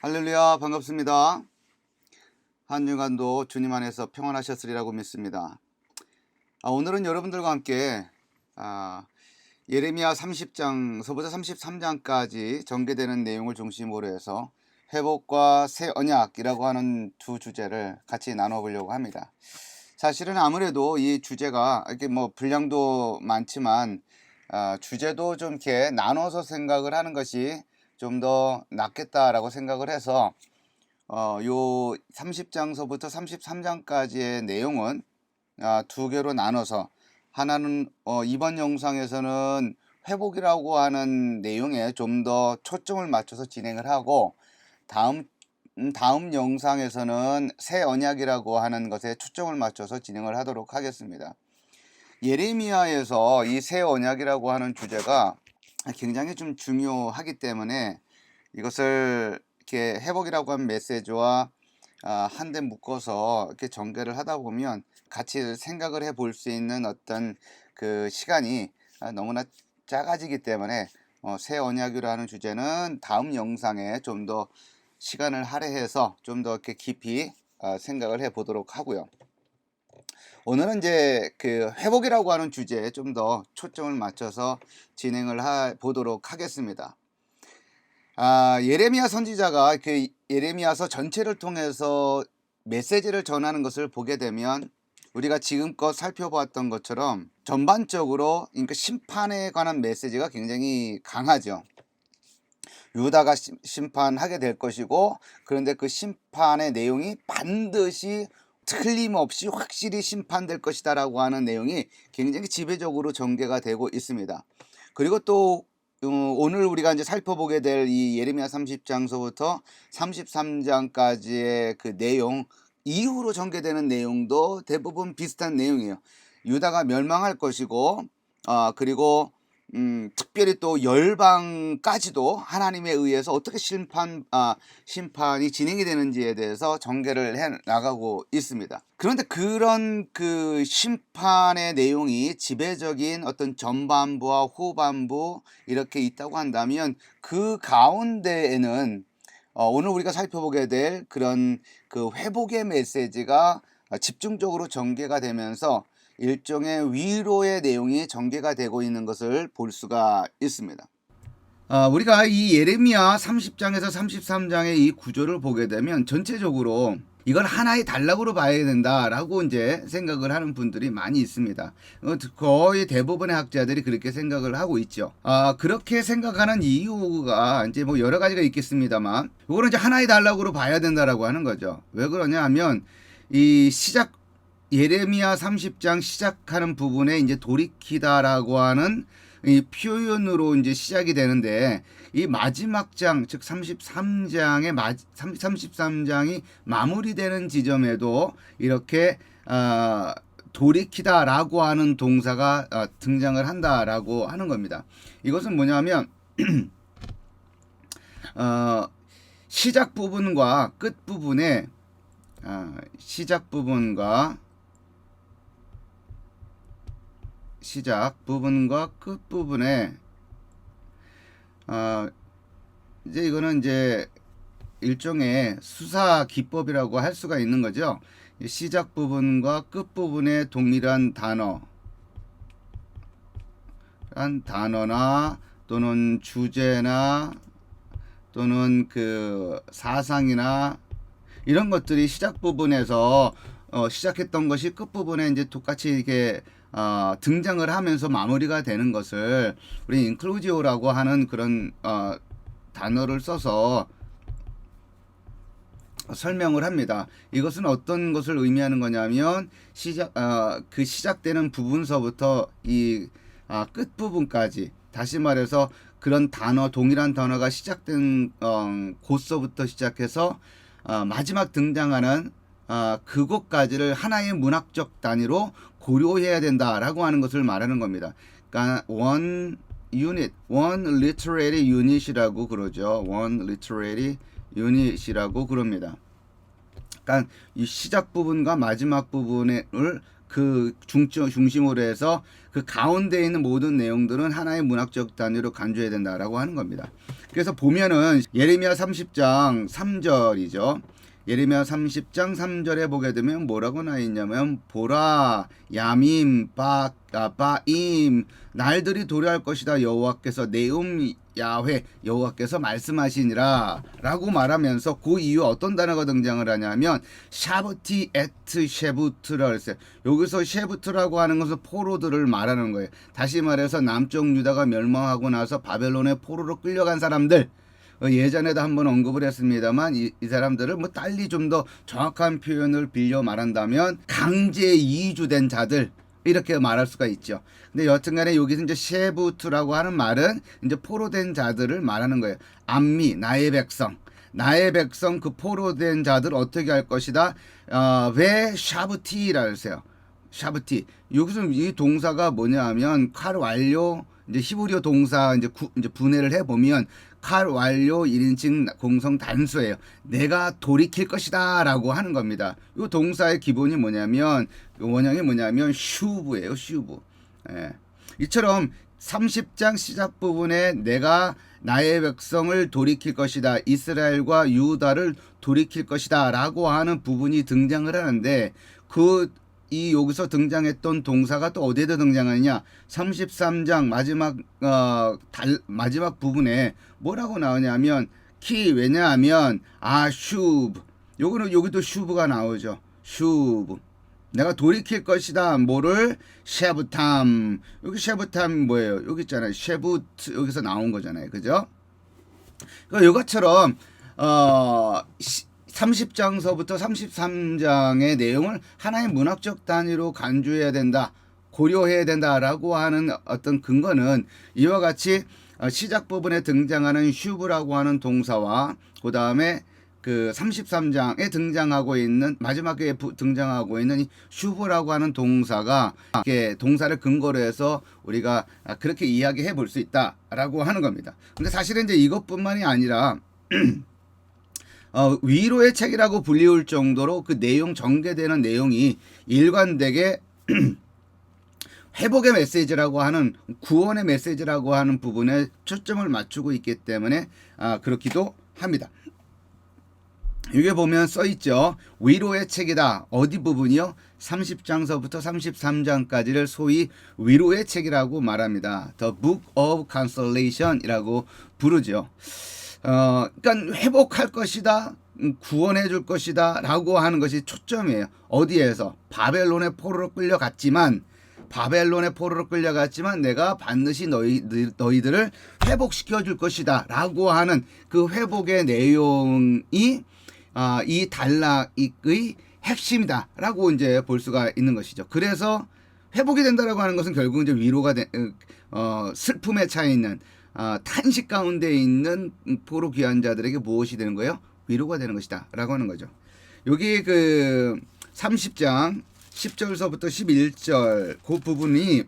할렐루야, 반갑습니다. 한 주간도 주님 안에서 평안하셨으리라고 믿습니다. 오늘은 여러분들과 함께 예레미야 30장서부터 33장까지 전개되는 내용을 중심으로 해서 회복과 새 언약이라고 하는 두 주제를 같이 나눠보려고 합니다. 사실은 아무래도 이 주제가 이렇게 분량도 많지만 주제도 좀 이렇게 나눠서 생각을 하는 것이 좀 더 낫겠다라고 생각을 해서 요 30장서부터 33장까지의 내용은 두 개로 나눠서 하나는 이번 영상에서는 회복이라고 하는 내용에 좀 더 초점을 맞춰서 진행을 하고 다음 영상에서는 새 언약이라고 하는 것에 초점을 맞춰서 진행을 하도록 하겠습니다. 예레미야에서 이 새 언약이라고 하는 주제가 굉장히 좀 중요하기 때문에 이것을 이렇게 회복이라고 하는 메시지와 한데 묶어서 이렇게 전개를 하다 보면 같이 생각을 해볼 수 있는 어떤 그 시간이 너무나 작아지기 때문에 새 언약이라는 주제는 다음 영상에 좀 더 시간을 할애해서 좀 더 이렇게 깊이 생각을 해 보도록 하고요. 오늘은 이제 그 회복이라고 하는 주제에 좀 더 초점을 맞춰서 진행을 보도록 하겠습니다. 예레미야 선지자가 그 예레미야서 전체를 통해서 메시지를 전하는 것을 보게 되면 우리가 지금껏 살펴보았던 것처럼 전반적으로 그러니까 심판에 관한 메시지가 굉장히 강하죠. 유다가 심판하게 될 것이고, 그런데 그 심판의 내용이 반드시 틀림없이 확실히 심판될 것이다 라고 하는 내용이 굉장히 지배적으로 전개가 되고 있습니다. 그리고 또 오늘 우리가 이제 살펴보게 될 이 예레미야 30장서부터 33장까지의 그 내용 이후로 전개되는 내용도 대부분 비슷한 내용이에요. 유다가 멸망할 것이고, 그리고 특별히 또 열방까지도 하나님에 의해서 어떻게 심판이 진행이 되는지에 대해서 전개를 해 나가고 있습니다. 그런데 그런 그 심판의 내용이 지배적인 어떤 전반부와 후반부 이렇게 있다고 한다면 그 가운데에는 오늘 우리가 살펴보게 될 그런 그 회복의 메시지가 집중적으로 전개가 되면서 일종의 위로의 내용이 전개가 되고 있는 것을 볼 수가 있습니다. 우리가 이 예레미야 30장에서 33장의 이 구조를 보게 되면 전체적으로 이걸 하나의 단락으로 봐야 된다라고 이제 생각을 하는 분들이 많이 있습니다. 거의 대부분의 학자들이 그렇게 생각을 하고 있죠. 그렇게 생각하는 이유가 이제 여러 가지가 있겠습니다만, 이거는 이제 하나의 단락으로 봐야 된다라고 하는 거죠. 왜 그러냐 하면 이 예레미야 30장 시작하는 부분에 이제 돌이키다라고 하는 이 표현으로 이제 시작이 되는데, 이 마지막 장, 즉 33장이 마무리되는 지점에도 이렇게 돌이키다라고 하는 동사가 등장을 한다라고 하는 겁니다. 이것은 뭐냐면 시작 부분과 끝 부분에 시작 부분과 끝 부분에 이제 이거는 이제 일종의 수사 기법이라고 할 수가 있는 거죠. 시작 부분과 끝 부분에 동일한 단어나 또는 주제나 또는 그 사상이나 이런 것들이 시작 부분에서 시작했던 것이 끝 부분에 이제 똑같이 이렇게 등장을 하면서 마무리가 되는 것을 우리 인클루지오라고 하는 그런 단어를 써서 설명을 합니다. 이것은 어떤 것을 의미하는 거냐면 그 시작되는 부분서부터 이 끝 부분까지, 다시 말해서 그런 동일한 단어가 시작된 곳서부터 시작해서 마지막 등장하는 그곳까지를 하나의 문학적 단위로 고려해야 된다라고 하는 것을 말하는 겁니다. 그러니까 one literary unit이라고 그러죠. one literary unit이라고 그럽니다. 그러니까 이 시작 부분과 마지막 부분을 그 중심으로 해서 그 가운데 있는 모든 내용들은 하나의 문학적 단위로 간주해야 된다라고 하는 겁니다. 그래서 보면은 예레미야 30장 3절이죠. 예레미야 30장 3절에 보게 되면 뭐라고 나와 있냐면 보라 야밈 바임 날들이 도래할 것이다 여호와께서 네움 야훼 여호와께서 말씀하시니라 라고 말하면서 그 이후 어떤 단어가 등장을 하냐면 샤브티 에트 쉐부트라 그랬어요. 여기서 쉐부트라고 하는 것은 포로들을 말하는 거예요. 다시 말해서 남쪽 유다가 멸망하고 나서 바벨론의 포로로 끌려간 사람들, 예전에도 한번 언급을 했습니다만 이 사람들을 뭐 달리 좀 더 정확한 표현을 빌려 말한다면 강제 이주된 자들 이렇게 말할 수가 있죠. 근데 여튼간에 여기서 이제 셰부트라고 하는 말은 이제 포로된 자들을 말하는 거예요. 암미 나의 백성 그 포로된 자들 어떻게 할 것이다. 왜 샤브티라 했어요. 샤브티. 여기서 이 동사가 뭐냐면 칼 완료 이제 히브리어 동사 이제 분해를 해 보면 칼 완료 1인칭 공성 단수예요. 내가 돌이킬 것이다라고 하는 겁니다. 이 동사의 기본이 뭐냐면 원형이 뭐냐면 슈브예요. 슈브. 예. 이처럼 30장 시작 부분에 내가 나의 백성을 돌이킬 것이다. 이스라엘과 유다를 돌이킬 것이다. 라고 하는 부분이 등장을 하는데 이 여기서 등장했던 동사가 또 어디에도 등장하느냐? 33장 마지막 부분에 뭐라고 나오냐면 왜냐하면 슈브. 요거는 여기도 슈브가 나오죠. 슈브. 내가 돌이킬 것이다. 뭐를? 쉐브탐. 여기 쉐브탐 뭐예요? 여기 있잖아요. 쉐부트 여기서 나온 거잖아요. 그죠? 그러니까 이것처럼 30장서부터 33장의 내용을 하나의 문학적 단위로 간주해야 된다, 고려해야 된다라고 하는 어떤 근거는 이와 같이 시작 부분에 등장하는 슈브라고 하는 동사와 그 다음에 그 33장에 등장하고 있는 마지막에 등장하고 있는 이 슈브라고 하는 동사가 동사를 근거로 해서 우리가 그렇게 이야기해 볼 수 있다라고 하는 겁니다. 근데 사실은 이제 이것뿐만이 아니라 위로의 책이라고 불리울 정도로 그 내용 전개되는 내용이 일관되게 회복의 메시지라고 하는 구원의 메시지라고 하는 부분에 초점을 맞추고 있기 때문에 그렇기도 합니다. 여기 보면 써 있죠. 위로의 책이다. 어디 부분이요? 30장서부터 33장까지를 소위 위로의 책이라고 말합니다. The Book of Consolation이라고 부르죠. 그러니까 회복할 것이다, 구원해 줄 것이다 라고 하는 것이 초점이에요. 어디에서? 바벨론의 포로로 끌려갔지만 내가 반드시 너희들을 회복시켜 줄 것이다 라고 하는 그 회복의 내용이 이 단락의 핵심이다 라고 이제 볼 수가 있는 것이죠. 그래서 회복이 된다라고 하는 것은 결국 이제 위로가 슬픔에 차 있는 탄식 가운데 있는 포로 귀한 자들에게 무엇이 되는 거예요? 위로가 되는 것이다 라고 하는 거죠. 여기 그 30장 10절서부터 11절 그 부분이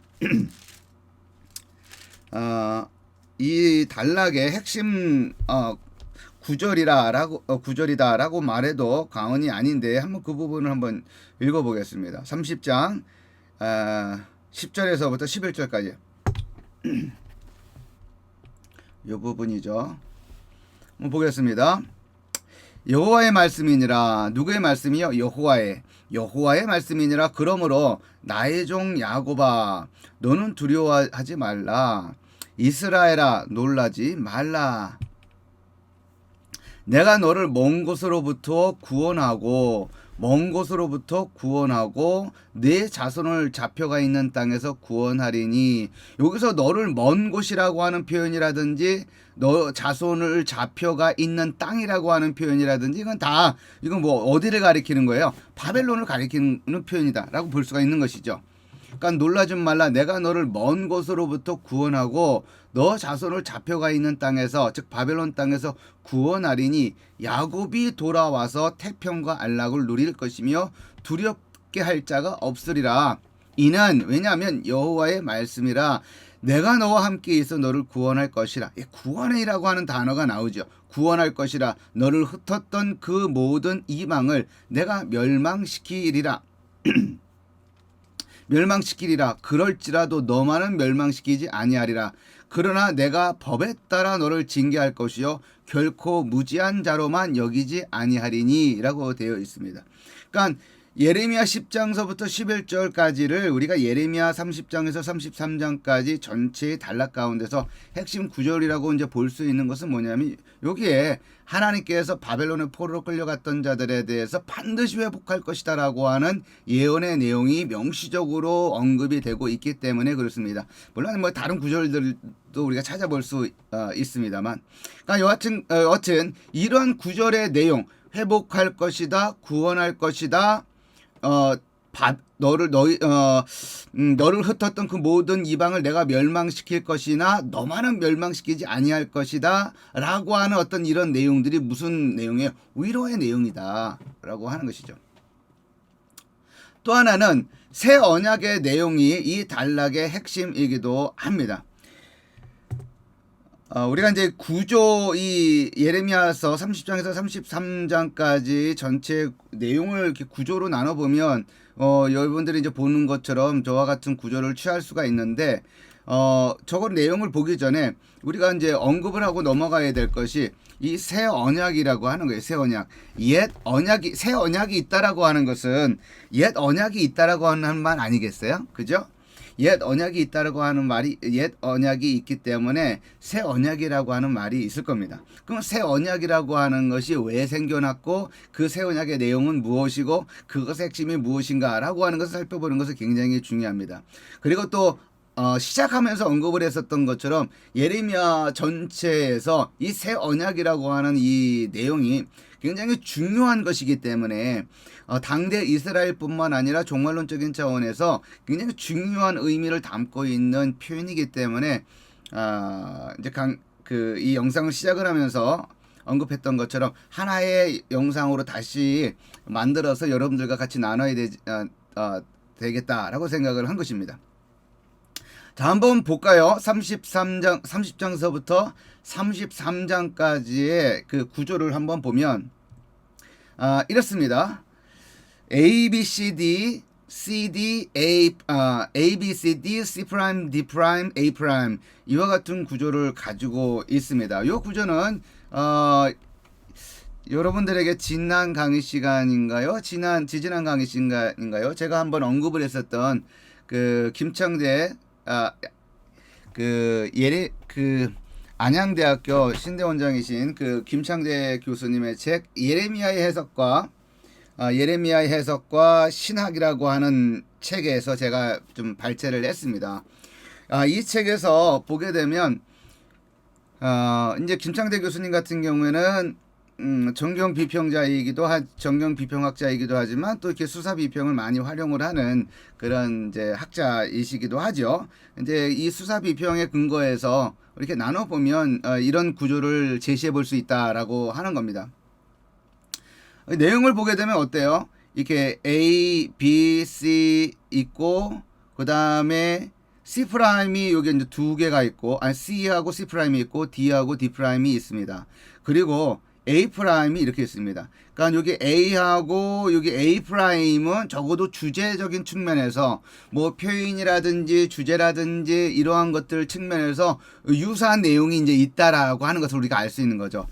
이 단락의 핵심 구절이다라고 말해도 과언이 아닌데 한번 그 부분을 한번 읽어보겠습니다. 30장 10절에서부터 11절까지 이 부분이죠. 한번 보겠습니다. 여호와의 말씀이니라. 누구의 말씀이요? 여호와의 말씀이니라. 그러므로 나의 종 야곱아 너는 두려워하지 말라. 이스라엘아 놀라지 말라. 내가 너를 먼 곳으로부터 구원하고 내 자손을 잡혀가 있는 땅에서 구원하리니. 여기서 너를 먼 곳이라고 하는 표현이라든지 너 자손을 잡혀가 있는 땅이라고 하는 표현이라든지 이건 뭐 어디를 가리키는 거예요? 바벨론을 가리키는 표현이다라고 볼 수가 있는 것이죠. 그러니까 놀라지 말라. 내가 너를 먼 곳으로부터 구원하고 너 자손을 잡혀가 있는 땅에서, 즉 바벨론 땅에서 구원하리니 야곱이 돌아와서 태평과 안락을 누릴 것이며 두렵게 할 자가 없으리라. 이는 왜냐하면 여호와의 말씀이라. 내가 너와 함께 있어 너를 구원할 것이라. 구원이라고 하는 단어가 나오죠. 구원할 것이라. 너를 흩었던 그 모든 이방을 내가 멸망시키리라. 멸망시키리라. 그럴지라도 너만은 멸망시키지 아니하리라. 그러나 내가 법에 따라 너를 징계할 것이요 결코 무지한 자로만 여기지 아니하리니 라고 되어 있습니다. 그러니까 예레미야 10장서부터 11절까지를 우리가 예레미야 30장에서 33장까지 전체의 단락 가운데서 핵심 구절이라고 이제 볼 수 있는 것은 뭐냐면 여기에 하나님께서 바벨론의 포로로 끌려갔던 자들에 대해서 반드시 회복할 것이다라고 하는 예언의 내용이 명시적으로 언급이 되고 있기 때문에 그렇습니다. 물론 뭐 다른 구절들도 우리가 찾아볼 수 있습니다만, 그러니까 여하튼 이러한 구절의 내용, 회복할 것이다, 구원할 것이다. 너를 흩었던 그 모든 이방을 내가 멸망시킬 것이나 너만은 멸망시키지 아니할 것이다 라고 하는 어떤 이런 내용들이 무슨 내용이에요? 위로의 내용이다 라고 하는 것이죠. 또 하나는 새 언약의 내용이 이 단락의 핵심이기도 합니다. 우리가 이제 이 예레미야서 30장에서 33장까지 전체 내용을 이렇게 구조로 나눠보면, 여러분들이 이제 보는 것처럼 저와 같은 구조를 취할 수가 있는데, 저거 내용을 보기 전에 우리가 이제 언급을 하고 넘어가야 될 것이 이 새 언약이라고 하는 거예요. 새 언약. 새 언약이 있다라고 하는 것은 옛 언약이 있다라고 하는 말 아니겠어요? 그죠? 옛 언약이 있다라고 하는 말이 옛 언약이 있기 때문에 새 언약이라고 하는 말이 있을 겁니다. 그럼 새 언약이라고 하는 것이 왜 생겨났고 그 새 언약의 내용은 무엇이고 그것의 핵심이 무엇인가라고 하는 것을 살펴보는 것이 굉장히 중요합니다. 그리고 또 시작하면서 언급을 했었던 것처럼 예레미야 전체에서 이 새 언약이라고 하는 이 내용이 굉장히 중요한 것이기 때문에 당대 이스라엘뿐만 아니라 종말론적인 차원에서 굉장히 중요한 의미를 담고 있는 표현이기 때문에 이제 이 영상을 시작을 하면서 언급했던 것처럼 하나의 영상으로 다시 만들어서 여러분들과 같이 나눠야 되겠다라고 생각을 한 것입니다. 자, 한번 볼까요? 30장서부터 33장까지의 그 구조를 한번 보면 이렇습니다. A, B, C, D, C, D, A, B, C, D, C 프라임, D 프라임, A 프라임 이와 같은 구조를 가지고 있습니다. 이 구조는 여러분들에게 지난 강의 시간인가요? 지지난 강의 시간인가요? 제가 한번 언급을 했었던 그 김창대 안양대학교 신대원장이신 그 김창대 교수님의 책 예레미야의 해석과 신학이라고 하는 책에서 제가 좀 발제를 했습니다. 이 책에서 보게 되면 이제 김창대 교수님 같은 경우에는 정경 비평학자이기도 하지만 또 이렇게 수사 비평을 많이 활용을 하는 그런 이제 학자이시기도 하죠. 이제 이 수사 비평의 근거에서 이렇게 나눠 보면 이런 구조를 제시해 볼 수 있다라고 하는 겁니다. 내용을 보게 되면 어때요? 이렇게 A, B, C 있고 그 다음에 C 프라임이 여기 이제 두 개가 있고, C하고 C 프라임이 있고 D하고 D 프라임이 있습니다. 그리고 A 프라임이 이렇게 있습니다. 그러니까 여기 A하고 여기 A 프라임은 적어도 주제적인 측면에서 뭐 표현이라든지 주제라든지 이러한 것들 측면에서 유사한 내용이 이제 있다라고 하는 것을 우리가 알 수 있는 거죠.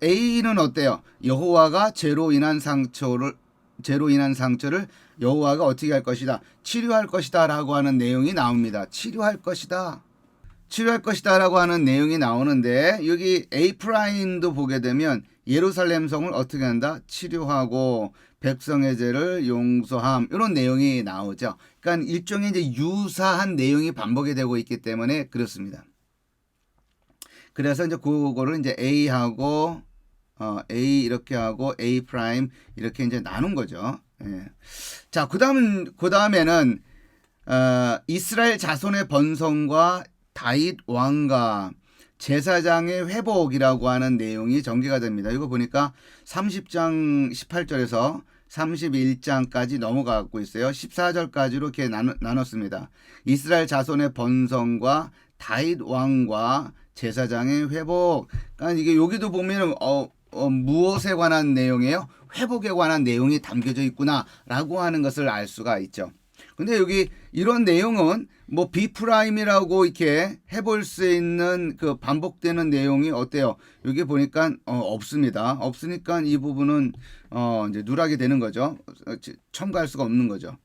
A는 어때요? 여호와가 죄로 인한 상처를 여호와가 어떻게 할 것이다? 치료할 것이다 라고 하는 내용이 나옵니다. 치료할 것이다 라고 하는 내용이 나오는데 여기 A 프라임도 보게 되면 예루살렘 성을 어떻게 한다? 치료하고 백성의 죄를 용서함 이런 내용이 나오죠. 그러니까 일종의 이제 유사한 내용이 반복이 되고 있기 때문에 그렇습니다. 그래서 이제 그거를 이제 A하고 A 이렇게 하고 A 프라임 이렇게 이제 나눈 거죠. 예. 자, 그다음에는 이스라엘 자손의 번성과 다윗 왕과 제사장의 회복이라고 하는 내용이 전개가 됩니다. 이거 보니까 30장 18절에서 31장까지 넘어가고 있어요. 14절까지로 이렇게 나눴습니다. 이스라엘 자손의 번성과 다윗 왕과 제사장의 회복. 그러니까 이게 여기도 보면 무엇에 관한 내용이에요? 회복에 관한 내용이 담겨져 있구나라고 하는 것을 알 수가 있죠. 근데 여기 이런 내용은 뭐 B 프라임이라고 이렇게 해볼 수 있는 그 반복되는 내용이 어때요? 여기 보니까 없습니다. 없으니까 이 부분은 이제 누락이 되는 거죠. 첨가할 수가 없는 거죠.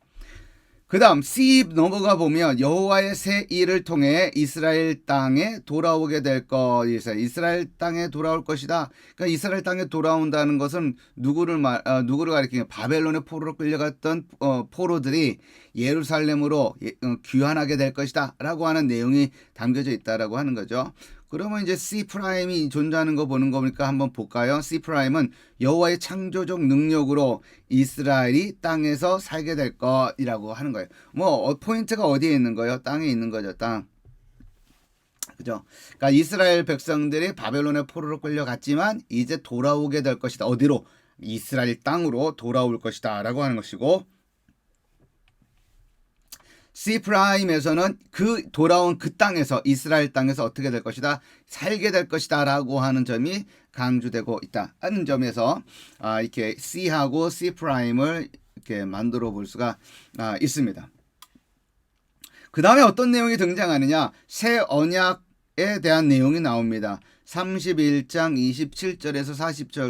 그 다음 C 넘어가 보면 여호와의 새 일을 통해 이스라엘 땅에 돌아오게 될 것이다. 이스라엘 땅에 돌아올 것이다. 그러니까 이스라엘 땅에 돌아온다는 것은 누구를 가리키냐? 바벨론의 포로로 끌려갔던 포로들이 예루살렘으로 귀환하게 될 것이다 라고 하는 내용이 담겨져 있다라고 하는 거죠. 그러면 이제 C 프라임이 존재하는 거 보는 거니까 한번 볼까요? C 프라임은 여호와의 창조적 능력으로 이스라엘이 땅에서 살게 될 것이라고 하는 거예요. 뭐 포인트가 어디에 있는 거예요? 땅에 있는 거죠. 땅. 그죠? 그러니까 이스라엘 백성들이 바벨론의 포로로 끌려갔지만 이제 돌아오게 될 것이다. 어디로? 이스라엘 땅으로 돌아올 것이다 라고 하는 것이고, C 프라임에서는 그 돌아온 그 땅에서 이스라엘 땅에서 어떻게 될 것이다, 살게 될 것이다 라고 하는 점이 강조되고 있다 하는 점에서 이렇게 C하고 C 프라임을 이렇게 만들어 볼 수가 있습니다. 그 다음에 어떤 내용이 등장하느냐? 새 언약에 대한 내용이 나옵니다. 31장 27절에서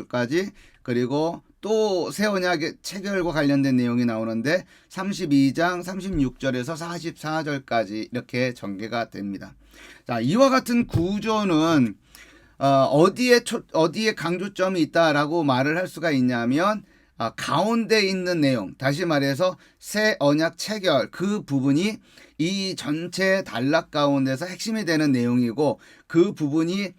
40절까지, 그리고 또 새 언약의 체결과 관련된 내용이 나오는데 32장 36절에서 44절까지 이렇게 전개가 됩니다. 자, 이와 같은 구조는 어디에 강조점이 있다라고 말을 할 수가 있냐면 가운데 있는 내용, 다시 말해서 새 언약 체결 그 부분이 이 전체 단락 가운데서 핵심이 되는 내용이고, 그 부분이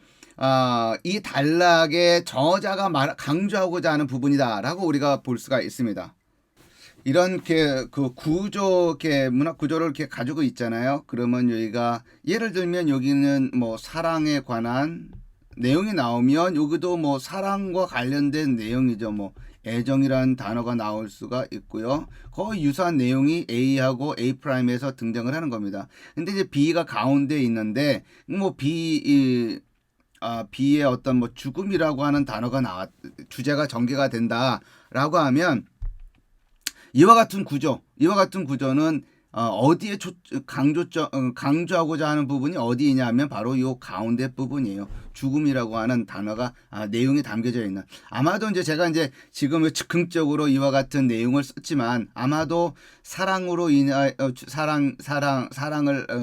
이 단락의 저자가 강조하고자 하는 부분이다라고 우리가 볼 수가 있습니다. 이런 그 구조, 문학 구조를 이렇게 가지고 있잖아요. 그러면 여기가 예를 들면 여기는 뭐 사랑에 관한 내용이 나오면 여기도 뭐 사랑과 관련된 내용이죠. 뭐 애정이라는 단어가 나올 수가 있고요. 거의 유사한 내용이 A하고 A 프라임에서 등장을 하는 겁니다. 근데 이제 B가 가운데 있는데 뭐 B의 어떤 뭐 죽음이라고 하는 단어가 주제가 전개가 된다라고 하면 이와 같은 구조는 어디에 강조하고자 하는 부분이 어디냐면 바로 이 가운데 부분이에요. 죽음이라고 하는 단어가 내용이 담겨져 있는. 아마도 이제 제가 이제 지금 즉흥적으로 이와 같은 내용을 썼지만 아마도 사랑으로 인해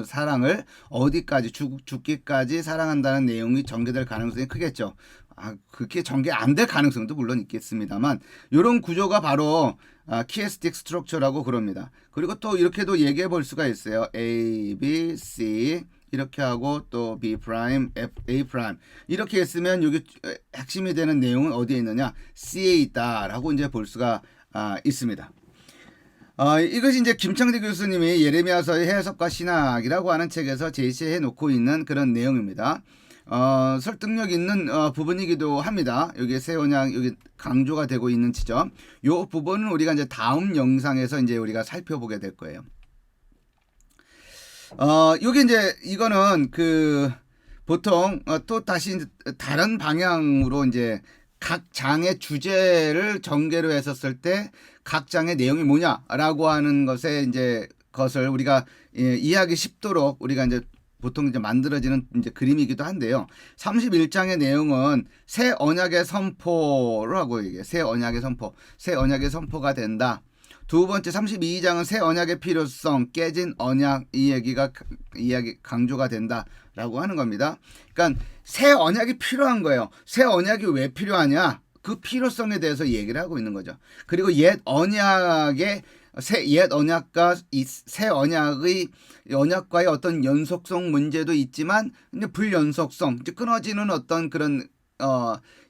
사랑을 어디까지 죽기까지 사랑한다는 내용이 전개될 가능성이 크겠죠. 그렇게 전개 안 될 가능성도 물론 있겠습니다만, 이런 구조가 바로 키에스틱 스트럭처라고 그럽니다. 그리고 또 이렇게도 얘기해 볼 수가 있어요. A, B, C 이렇게 하고 또 B 프라임, F, A 프라임 이렇게 했으면 여기 핵심이 되는 내용은 어디에 있느냐? C에 있다라고 이제 볼 수가 있습니다. 이것이 이제 김창대 교수님이 예레미야서의 해석과 신학이라고 하는 책에서 제시해 놓고 있는 그런 내용입니다. 설득력 있는 부분이기도 합니다. 여기 새 언약 여기 강조가 되고 있는 지점, 이 부분은 우리가 이제 다음 영상에서 이제 우리가 살펴보게 될 거예요. 여기 이제 이거는 보통 또 다시 다른 방향으로 이제 각 장의 주제를 전개로 했었을 때 각 장의 내용이 뭐냐라고 하는 것을 우리가 이해하기 쉽도록 우리가 이제 보통 이제 만들어지는 이제 그림이기도 한데요. 31장의 내용은 새 언약의 선포를 하고 이게 새 언약의 선포가 된다. 두 번째 32장은 새 언약의 필요성, 깨진 언약 이야기 강조가 된다라고 하는 겁니다. 그러니까 새 언약이 필요한 거예요. 새 언약이 왜 필요하냐? 그 필요성에 대해서 얘기를 하고 있는 거죠. 그리고 옛 언약과 이 새 언약과의 어떤 연속성 문제도 있지만 불연속성, 끊어지는 어떤 그런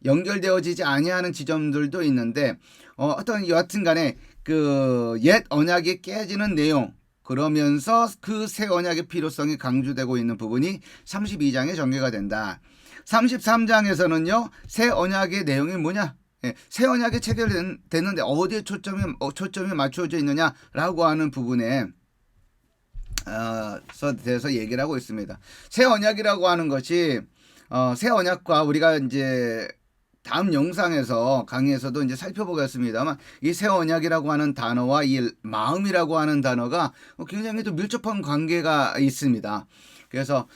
연결되어지지 아니하는 지점들도 있는데 여하튼간에 옛 언약이 깨지는 내용, 그러면서 그 새 언약의 필요성이 강조되고 있는 부분이 32장에 전개가 된다. 33장에서는요, 새 언약의 내용이 뭐냐? 새 언약이 체결됐는데 어디에 초점이 맞춰져 있느냐라고 하는 부분에 대해서 얘기를 하고 있습니다. 새 언약이라고 하는 것이 새 언약과 우리가 이제 다음 영상에서 강의에서도 이제 살펴보겠습니다만 이 새 언약이라고 하는 단어와 이 마음이라고 하는 단어가 굉장히 또 밀접한 관계가 있습니다. 그래서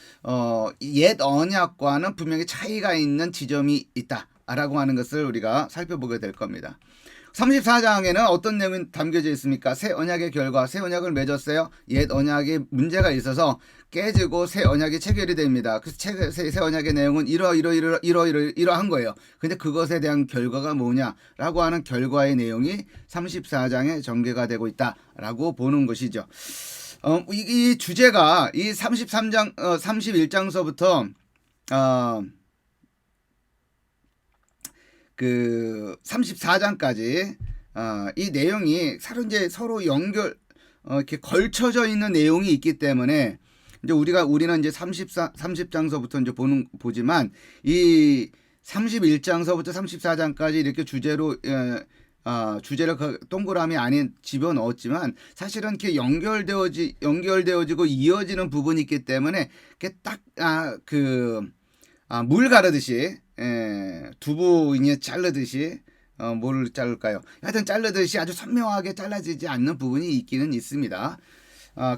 옛 언약과는 분명히 차이가 있는 지점이 있다라고 하는 것을 우리가 살펴보게 될 겁니다. 34장에는 어떤 내용이 담겨져 있습니까? 새 언약의 결과, 새 언약을 맺었어요. 옛 언약에 문제가 있어서 깨지고 새 언약이 체결이 됩니다. 그래서 새 언약의 내용은 이러한 거예요. 근데 그것에 대한 결과가 뭐냐라고 하는 결과의 내용이 34장에 전개가 되고 있다라고 보는 것이죠. 이 주제가 이 33장, 31장서부터 그 34장까지 이 내용이 서로 이렇게 걸쳐져 있는 내용이 있기 때문에 이제 우리는 이제 30장서부터 이제 보지만 이 31장서부터 34장까지 이렇게 주제를 동그라미 안에 집어넣었지만 사실은 이렇게 연결되어지고 이어지는 부분이 있기 때문에 이렇게 딱 물 가르듯이 두부인이 자르듯이 뭐를 자를까요? 하여튼 자르듯이 아주 선명하게 잘라지지 않는 부분이 있기는 있습니다.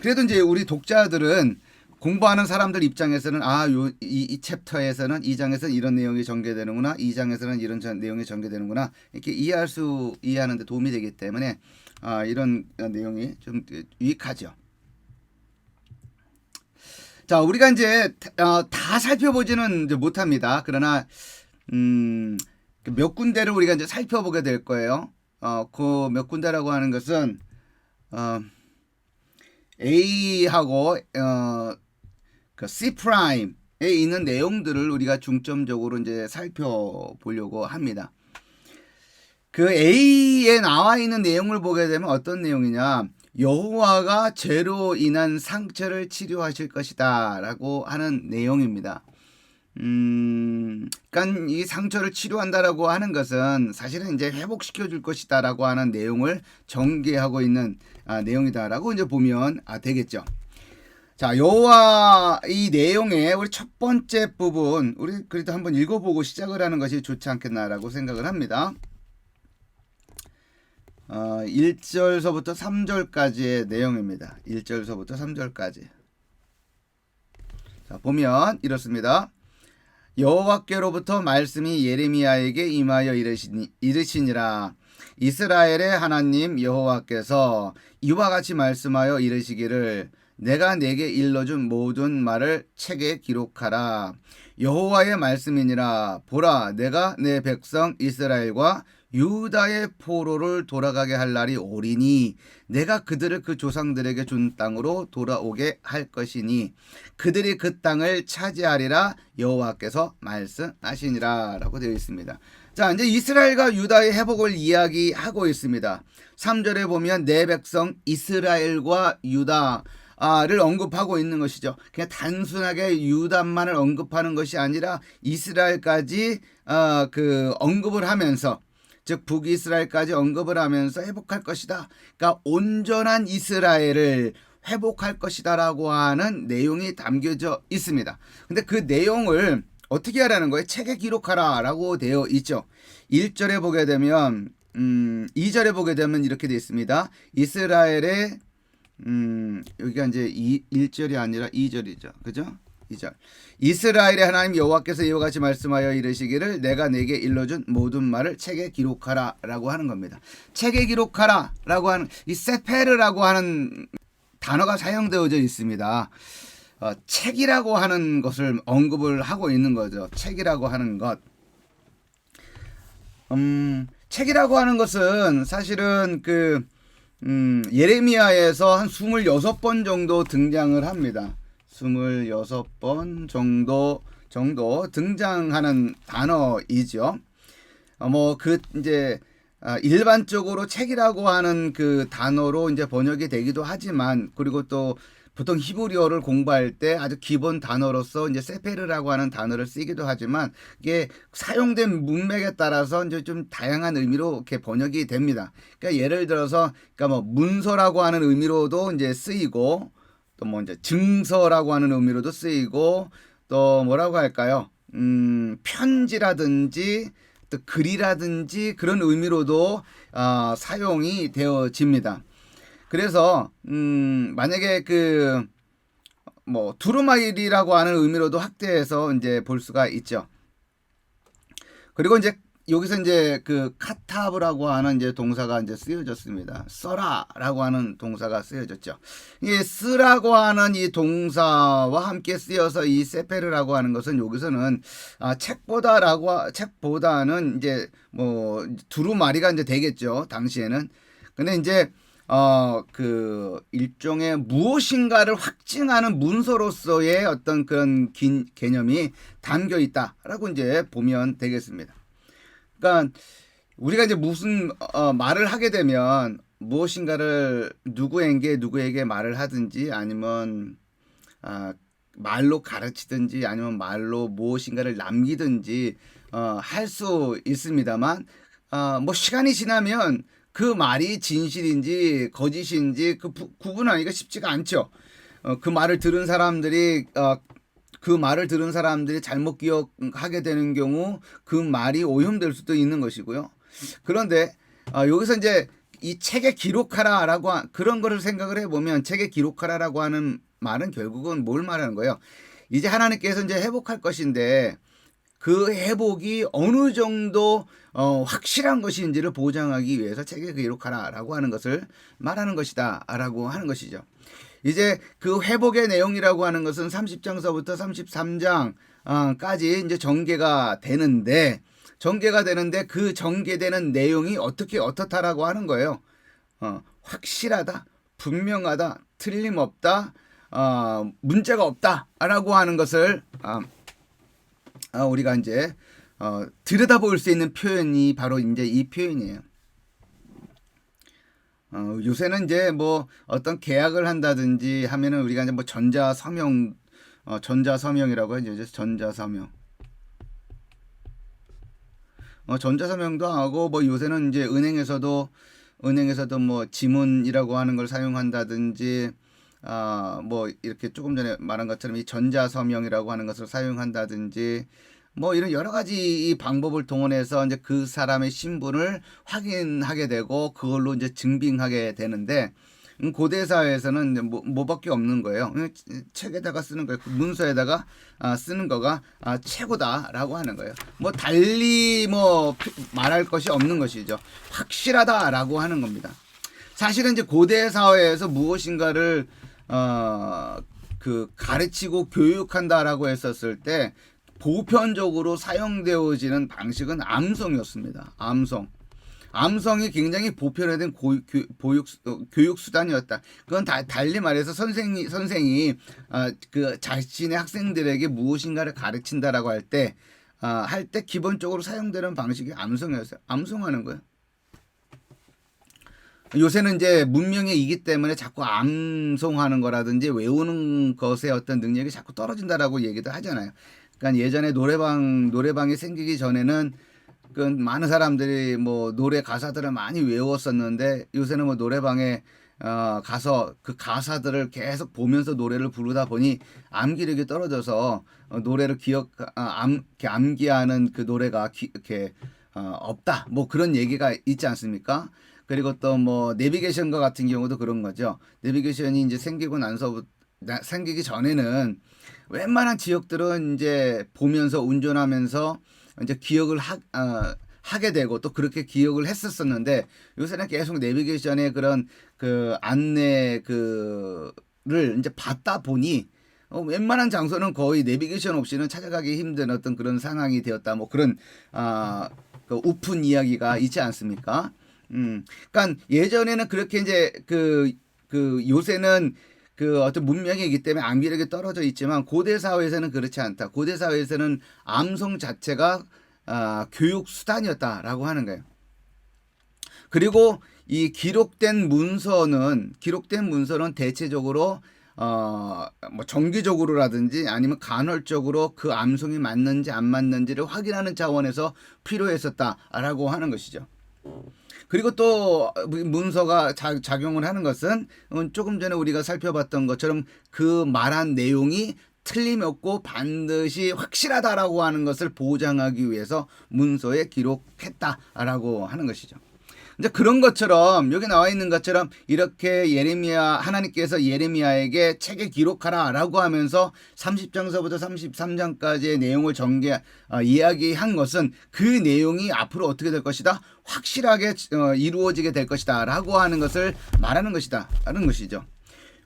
그래도 이제 우리 독자들은 공부하는 사람들 입장에서는 이 챕터에서는 이 장에서는 이런 내용이 전개되는구나, 이 장에서는 이런 내용이 전개되는구나 이렇게 이해하는 데 도움이 되기 때문에 이런 내용이 좀 유익하죠. 자, 우리가 이제 다 살펴보지는 이제 못합니다. 그러나 몇 군데를 우리가 이제 살펴보게 될 거예요. 그 몇 군데라고 하는 것은 A하고 그 C 프라임에 있는 내용들을 우리가 중점적으로 이제 살펴보려고 합니다. 그 A에 나와 있는 내용을 보게 되면 어떤 내용이냐? 여호와가 죄로 인한 상처를 치료하실 것이다라고 하는 내용입니다. 그러니까 이 상처를 치료한다라고 하는 것은 사실은 이제 회복시켜 줄 것이다라고 하는 내용을 전개하고 있는 내용이다라고 이제 보면 되겠죠. 자, 여호와 이 내용의 우리 첫 번째 부분 우리 그래도 한번 읽어보고 시작을 하는 것이 좋지 않겠나라고 생각을 합니다. 1절서부터 3절까지의 내용입니다. 1절서부터 3절까지. 자, 보면 이렇습니다. 여호와께로부터 말씀이 예레미야에게 임하여 이르시니라. 이스라엘의 하나님 여호와께서 이와 같이 말씀하여 이르시기를 내가 내게 일러준 모든 말을 책에 기록하라. 여호와의 말씀이니라. 보라, 내가 내 백성 이스라엘과 유다의 포로를 돌아가게 할 날이 오리니 내가 그들을 그 조상들에게 준 땅으로 돌아오게 할 것이니 그들이 그 땅을 차지하리라 여호와께서 말씀하시니라 라고 되어 있습니다. 자, 이제 이스라엘과 유다의 회복을 이야기하고 있습니다. 3절에 보면 내 백성 이스라엘과 유다를 언급하고 있는 것이죠. 그냥 단순하게 유다만을 언급하는 것이 아니라 이스라엘까지 언급을 하면서 즉 북이스라엘까지 언급을 하면서 회복할 것이다. 그러니까 온전한 이스라엘을 회복할 것이다라고 하는 내용이 담겨져 있습니다. 근데 그 내용을 어떻게 하라는 거예요? 책에 기록하라라고 되어 있죠. 1절에 보게 되면 2절에 보게 되면 이렇게 되어 있습니다. 이스라엘의 여기가 이제 1절이 아니라 2절이죠. 그죠? 2절. 이스라엘의 하나님 여호와께서 이와 같이 말씀하여 이르시기를 내가 내게 일러준 모든 말을 책에 기록하라 라고 하는 겁니다. 책에 기록하라 라고 하는 이 세페르라고 하는 단어가 사용되어져 있습니다. 책이라고 하는 것을 언급을 하고 있는 거죠. 책이라고 하는 것. 책이라고 하는 것은 사실은 예레미야에서 한 26번 정도 등장을 합니다. 26번 정도 등장하는 단어이죠. 이제 일반적으로 책이라고 하는 그 단어로 이제 번역이 되기도 하지만 그리고 또 보통 히브리어를 공부할 때 아주 기본 단어로서 이제 세페르라고 하는 단어를 쓰기도 하지만 이게 사용된 문맥에 따라서 이제 좀 다양한 의미로 이렇게 번역이 됩니다. 그러니까 예를 들어서 문서라고 하는 의미로도 이제 쓰이고 또 이제 증서라고 하는 의미로도 쓰이고 또 뭐라고 할까요? 편지라든지 어떤 글이라든지 그런 의미로도 사용이 되어집니다. 그래서 만약에 그 뭐 두루마리라고 하는 의미로도 확대해서 이제 볼 수가 있죠. 그리고 이제 여기서 이제 그 카타브라고 하는 이제 동사가 이제 쓰여졌습니다. 써라라고 하는 동사가 쓰여졌죠. 이 쓰라고 하는 이 동사와 함께 쓰여서 이 세페르라고 하는 것은 여기서는 책보다는 이제 뭐 두루마리가 이제 되겠죠. 당시에는. 근데 이제 그 일종의 무엇인가를 확증하는 문서로서의 어떤 그런 긴 개념이 담겨 있다라고 이제 보면 되겠습니다. 그러니까 우리가 이제 무슨 말을 하게 되면 무엇인가를 누구에게 말을 하든지 아니면 말로 가르치든지 아니면 말로 무엇인가를 남기든지 할 수 있습니다만 뭐 시간이 지나면 그 말이 진실인지 거짓인지 그 구분하기가 쉽지가 않죠. 그 말을 들은 사람들이 잘못 기억하게 되는 경우 그 말이 오염될 수도 있는 것이고요. 그런데 여기서 이제 이 책에 기록하라라고 그런 거를 생각을 해보면 책에 기록하라라고 하는 말은 결국은 뭘 말하는 거예요? 이제 하나님께서 이제 회복할 것인데 그 회복이 어느 정도 확실한 것인지를 보장하기 위해서 책에 기록하라라고 하는 것을 말하는 것이다라고 하는 것이죠. 이제 그 회복의 내용이라고 하는 것은 30장서부터 33장까지 이제 전개가 되는데 그 전개되는 내용이 어떻다라고 하는 거예요. 확실하다, 분명하다, 틀림없다, 문제가 없다라고 하는 것을 우리가 이제 들여다볼 수 있는 표현이 바로 이제 이 표현이에요. 요새는 이제 뭐 어떤 계약을 한다든지 하면은 우리가 이제 뭐 전자서명이라고 하죠. 전자서명도 하고 뭐 요새는 이제 은행에서도 뭐 지문이라고 하는 걸 사용한다든지 뭐 이렇게 조금 전에 말한 것처럼 이 전자서명이라고 하는 것을 사용한다든지 뭐 이런 여러 가지 이 방법을 동원해서 이제 그 사람의 신분을 확인하게 되고 그걸로 이제 증빙하게 되는데 고대 사회에서는 이제 뭐밖에 없는 거예요. 책에다가 쓰는 거예요. 문서에다가 쓰는 거가 최고다라고 하는 거예요. 뭐 달리 뭐 말할 것이 없는 것이죠. 확실하다라고 하는 겁니다. 사실은 이제 고대 사회에서 무엇인가를 그 가르치고 교육한다라고 했었을 때 보편적으로 사용되어지는 방식은 암송이었습니다. 암송이 굉장히 보편화된 교육 수단이었다. 그건 달리 말해서 선생이 그 자신의 학생들에게 무엇인가를 가르친다라고 할 때 기본적으로 사용되는 방식이 암송이었어요. 암송하는 거예요. 요새는 이제 문명이기 때문에 자꾸 암송하는 거라든지 외우는 것의 어떤 능력이 자꾸 떨어진다라고 얘기도 하잖아요. 그러니까 예전에 노래방이 생기기 전에는 그 많은 사람들이 뭐 노래 가사들을 많이 외웠었는데 요새는 뭐 노래방에 가서 그 가사들을 계속 보면서 노래를 부르다 보니 암기력이 떨어져서 노래를 암기하는 그 노래가 이렇게 없다. 뭐 그런 얘기가 있지 않습니까? 그리고 또 뭐 내비게이션과 같은 경우도 그런 거죠. 내비게이션이 이제 생기기 전에는 웬만한 지역들은 이제 보면서 운전하면서 이제 기억을 하게 되고 또 그렇게 기억을 했었었는데 요새는 계속 내비게이션의 그런 그 안내 그를 이제 받다 보니 웬만한 장소는 거의 내비게이션 없이는 찾아가기 힘든 어떤 그런 상황이 되었다. 뭐 그런 그 오픈 이야기가 있지 않습니까? 그러니까 예전에는 그렇게 이제 그 요새는 그 어떤 문명이기 때문에 암기력이 떨어져 있지만 고대 사회에서는 그렇지 않다. 고대 사회에서는 암송 자체가 교육 수단이었다라고 하는 거예요. 그리고 이 기록된 문서는 대체적으로 뭐 정기적으로라든지 아니면 간헐적으로 그 암송이 맞는지 안 맞는지를 확인하는 차원에서 필요했었다라고 하는 것이죠. 그리고 또 문서가 작용을 하는 것은 조금 전에 우리가 살펴봤던 것처럼 그 말한 내용이 틀림없고 반드시 확실하다라고 하는 것을 보장하기 위해서 문서에 기록했다라고 하는 것이죠. 이제 그런 것처럼 여기 나와 있는 것처럼 이렇게 하나님께서 예레미야에게 책에 기록하라라고 하면서 30장서부터 33장까지의 내용을 이야기한 것은 그 내용이 앞으로 어떻게 될 것이다, 확실하게 이루어지게 될 것이다라고 하는 것을 말하는 것이다라는 것이죠.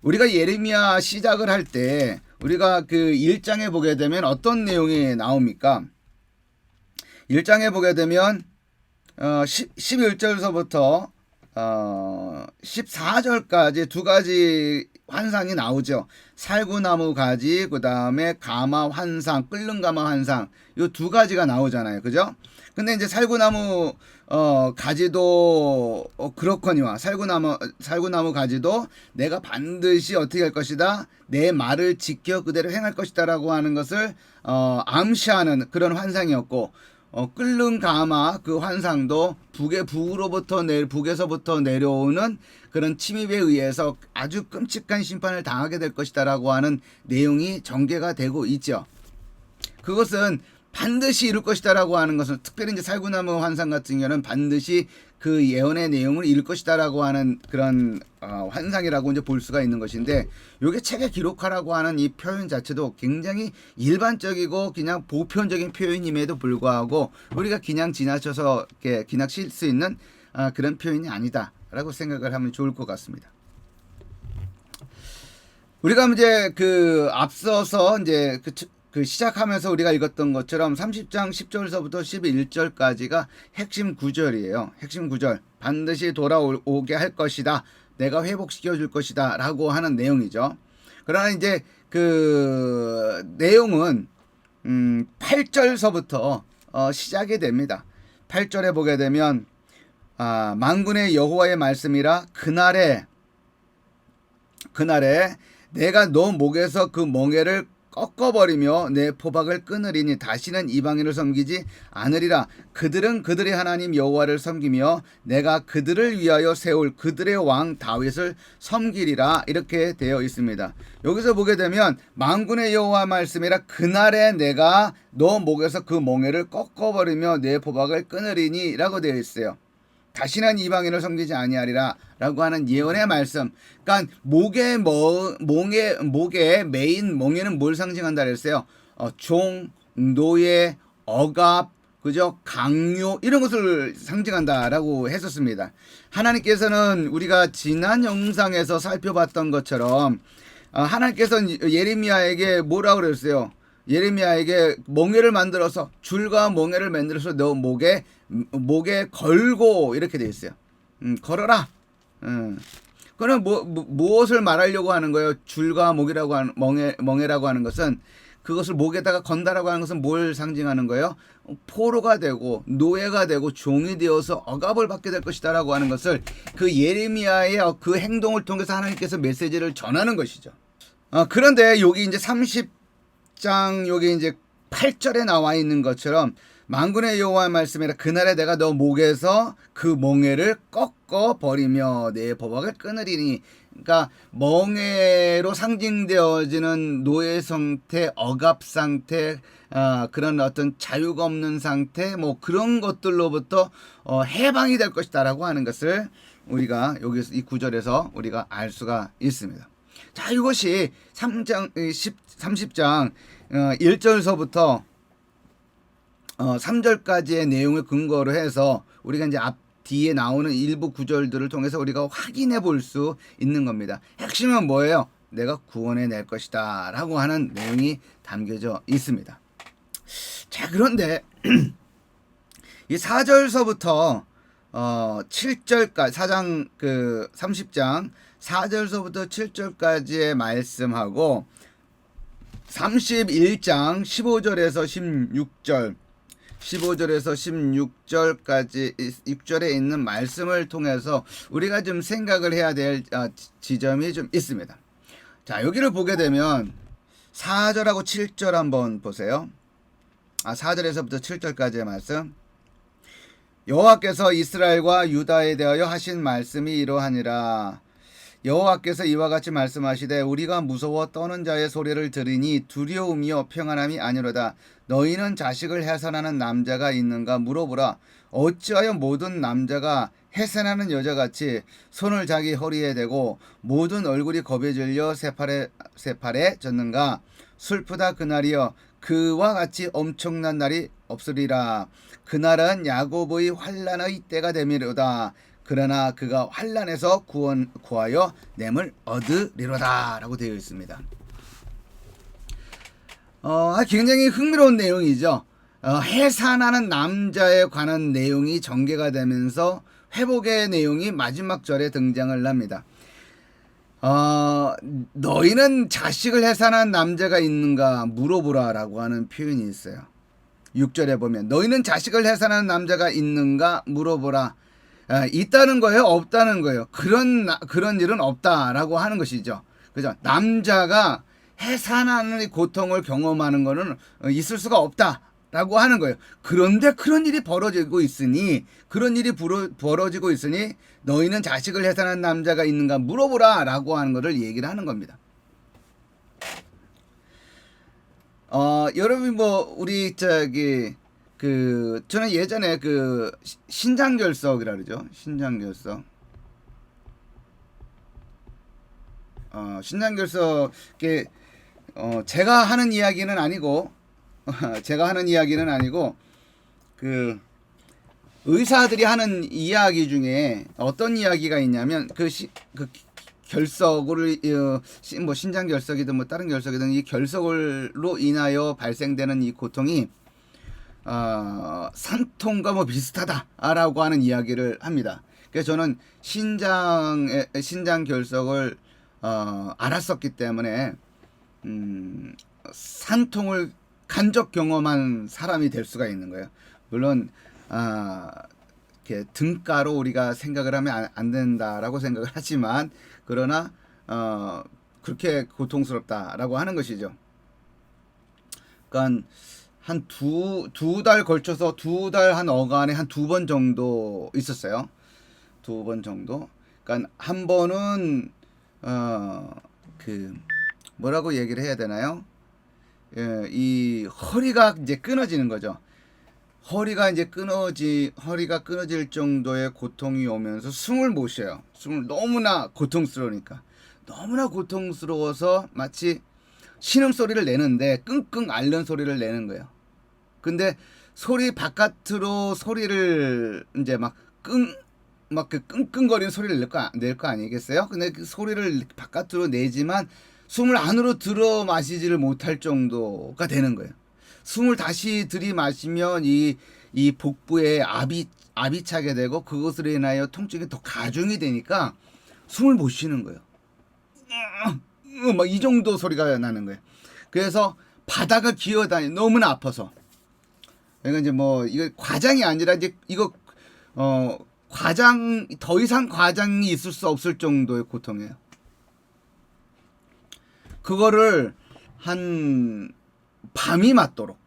우리가 예레미야 시작을 할 때 우리가 그 1장에 보게 되면 어떤 내용이 나옵니까? 1장에 보게 되면 11절서부터 14절까지 두 가지 환상이 나오죠. 살구나무 가지, 그 다음에 가마 환상, 끓는 가마 환상, 이 두 가지가 나오잖아요. 그죠? 근데 이제 살구나무 가지도 그렇거니와 살구나무 가지도 내가 반드시 어떻게 할 것이다, 내 말을 지켜 그대로 행할 것이다라고 하는 것을 암시하는 그런 환상이었고, 끓는 가마 그 환상도 북에서부터 내려오는 그런 침입에 의해서 아주 끔찍한 심판을 당하게 될 것이다라고 하는 내용이 전개가 되고 있죠. 그것은 반드시 이룰 것이다라고 하는 것은, 특별히 이제 살구나무 환상 같은 경우는 반드시 그 예언의 내용을 이룰 것이다라고 하는 그런 환상이라고 이제 볼 수가 있는 것인데, 요게 책에 기록하라고 하는 이 표현 자체도 굉장히 일반적이고 그냥 보편적인 표현임에도 불구하고 우리가 그냥 지나쳐서 이렇게 기낙실 수 있는 그런 표현이 아니다라고 생각을 하면 좋을 것 같습니다. 우리가 이제 앞서서 이제 시작하면서 우리가 읽었던 것처럼 30장 10절서부터 11절까지가 핵심 구절이에요. 핵심 구절. 반드시 돌아오게 할 것이다. 내가 회복시켜 줄 것이다. 라고 하는 내용이죠. 그러나 이제 그 내용은 8절서부터 시작이 됩니다. 8절에 보게 되면 만군의 여호와의 말씀이라, 그날에 내가 너 목에서 그 멍에를 꺾어버리며 내 포박을 끊으리니 다시는 이방인을 섬기지 않으리라. 그들은 그들의 하나님 여호와를 섬기며 내가 그들을 위하여 세울 그들의 왕 다윗을 섬기리라. 이렇게 되어 있습니다. 여기서 보게 되면 만군의 여호와 말씀이라, 그날에 내가 너 목에서 그 멍에를 꺾어버리며 내 포박을 끊으리니 라고 되어 있어요. 다시는 이방인을 섬기지 아니하리라 라고 하는 예언의 말씀. 그러니까 목에 메인 멍에는 뭘 상징한다 그랬어요? 종, 노예, 억압, 그죠? 강요, 이런 것을 상징한다라고 했었습니다. 하나님께서는 우리가 지난 영상에서 살펴봤던 것처럼 하나님께서는 예레미야에게 뭐라고 그랬어요? 예레미야에게 멍에를 만들어서, 줄과 멍에를 만들어서 너 목에 걸고, 이렇게 되어 있어요. 걸어라. 그럼 무엇을 말하려고 하는 거예요? 줄과 목이라고 하는 멍에라고 하는 것은, 그것을 목에다가 건다라고 하는 것은 뭘 상징하는 거예요? 포로가 되고 노예가 되고 종이 되어서 억압을 받게 될 것이다라고 하는 것을 그 예레미야의 그 행동을 통해서 하나님께서 메시지를 전하는 것이죠. 그런데 여기 이제 30장 여기 이제 8절에 나와 있는 것처럼, 만군의 여호와의 말씀이라, 그날에 내가 너 목에서 그 멍에를 꺾어 버리며 내 포박을 끊으리니. 그러니까 멍에로 상징되어지는 노예 상태, 억압 상태, 그런 어떤 자유가 없는 상태, 뭐 그런 것들로부터 해방이 될 것이다라고 하는 것을 우리가 여기서 이 구절에서 우리가 알 수가 있습니다. 자, 이것이 30장 1절서부터 3절까지의 내용을 근거로 해서 우리가 이제 뒤에 나오는 일부 구절들을 통해서 우리가 확인해 볼 수 있는 겁니다. 핵심은 뭐예요? 내가 구원해 낼 것이다 라고 하는 내용이 담겨져 있습니다. 자, 그런데 이 4절서부터 7절까지 30장 4절서부터 7절까지의 말씀하고 31장 15절에서 16절까지 6절에 있는 말씀을 통해서 우리가 좀 생각을 해야 될 지점이 좀 있습니다. 자, 여기를 보게 되면 4절하고 7절 한번 보세요. 4절에서부터 7절까지의 말씀. 여호와께서 이스라엘과 유다에 대하여 하신 말씀이 이러하니라. 여호와께서 이와 같이 말씀하시되 우리가 무서워 떠는 자의 소리를 들으니 두려움이요 평안함이 아니로다. 너희는 자식을 해산하는 남자가 있는가 물어보라. 어찌하여 모든 남자가 해산하는 여자같이 손을 자기 허리에 대고 모든 얼굴이 겁에 질려 세팔에 젖는가. 슬프다 그날이여. 그와 같이 엄청난 날이 없으리라. 그날은 야곱의 환난의 때가 되미로다. 그러나 그가 환난에서 구하여 냄을 얻으리로다 라고 되어 있습니다. 굉장히 흥미로운 내용이죠. 해산하는 남자에 관한 내용이 전개가 되면서 회복의 내용이 마지막 절에 등장을 합니다. 너희는 자식을 해산한 남자가 있는가 물어보라 라고 하는 표현이 있어요. 6절에 보면 너희는 자식을 해산하는 남자가 있는가 물어보라. 있다는 거예요? 없다는 거예요? 그런 일은 없다라고 하는 것이죠. 그죠? 남자가 해산하는 고통을 경험하는 거는 있을 수가 없다라고 하는 거예요. 그런데 그런 일이 벌어지고 있으니 너희는 자식을 해산하는 남자가 있는가 물어보라라고 하는 것을 얘기를 하는 겁니다. 여러분 우리 저는 예전에 신장결석이라 그러죠. 신장결석. 신장결석에 제가 하는 이야기는 아니고 의사들이 하는 이야기 중에 어떤 이야기가 있냐면 결석을 신장결석이든 다른 결석이든 이 결석으로 인하여 발생되는 이 고통이 산통과 비슷하다라고 하는 이야기를 합니다. 그래서 저는 신장 결석을 알았었기 때문에 산통을 간접 경험한 사람이 될 수가 있는 거예요. 물론 이렇게 등가로 우리가 생각을 하면 안 된다라고 생각을 하지만 그러나 그렇게 고통스럽다라고 하는 것이죠. 그러니까 한 두 달 걸쳐서 두 달 한 어간에 한 2번 정도 있었어요. 2번 정도. 그러니까 한 번은 뭐라고 얘기를 해야 되나요? 이 허리가 이제 끊어지는 거죠. 허리가 끊어질 정도의 고통이 오면서 숨을 못 쉬어요. 숨을 너무나 고통스러우니까. 너무나 고통스러워서 마치 신음소리를 내는데 끙끙 앓는 소리를 내는 거예요. 근데 바깥으로 소리를 이제 그 끙끙거리는 소리를 낼 거 아니겠어요? 근데 그 소리를 바깥으로 내지만 숨을 안으로 들어 마시지를 못할 정도가 되는 거예요. 숨을 다시 들이마시면 이 복부에 압이 차게 되고 그것으로 인하여 통증이 더 가중이 되니까 숨을 못 쉬는 거예요. 이 정도 소리가 나는 거예요. 그래서 바닥을 기어다니 너무나 아파서. 그러니까 이제 이거 과장이 아니라 이제 이거 더 이상 과장이 있을 수 없을 정도의 고통이에요. 그거를 밤이 맞도록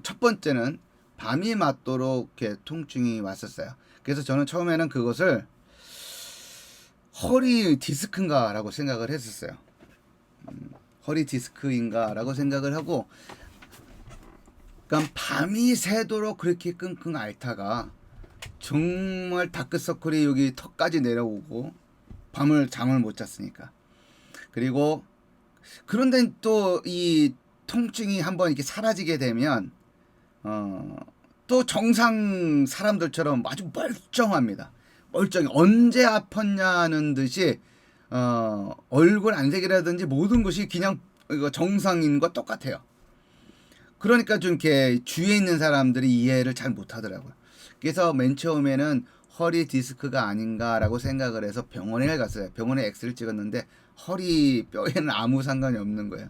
첫 번째는 밤이 맞도록 이렇게 통증이 왔었어요. 그래서 저는 처음에는 그것을 허리 디스크인가라고 생각을 했었어요. 허리 디스크인가라고 생각을 하고, 그러니까 밤이 새도록 그렇게 끙끙 앓다가 정말 다크서클이 여기 턱까지 내려오고 밤을 잠을 못 잤으니까. 그리고 그런데 또 이 통증이 한번 이렇게 사라지게 되면 또 정상 사람들처럼 아주 멀쩡합니다. 멀쩡히 언제 아팠냐는 듯이 얼굴 안색이라든지 모든 것이 그냥 정상인과 똑같아요. 그러니까 좀 이렇게 주위에 있는 사람들이 이해를 잘 못하더라고요. 그래서 맨 처음에는 허리 디스크가 아닌가라고 생각을 해서 병원에 갔어요. 병원에 엑스를 찍었는데 허리 뼈에는 아무 상관이 없는 거예요.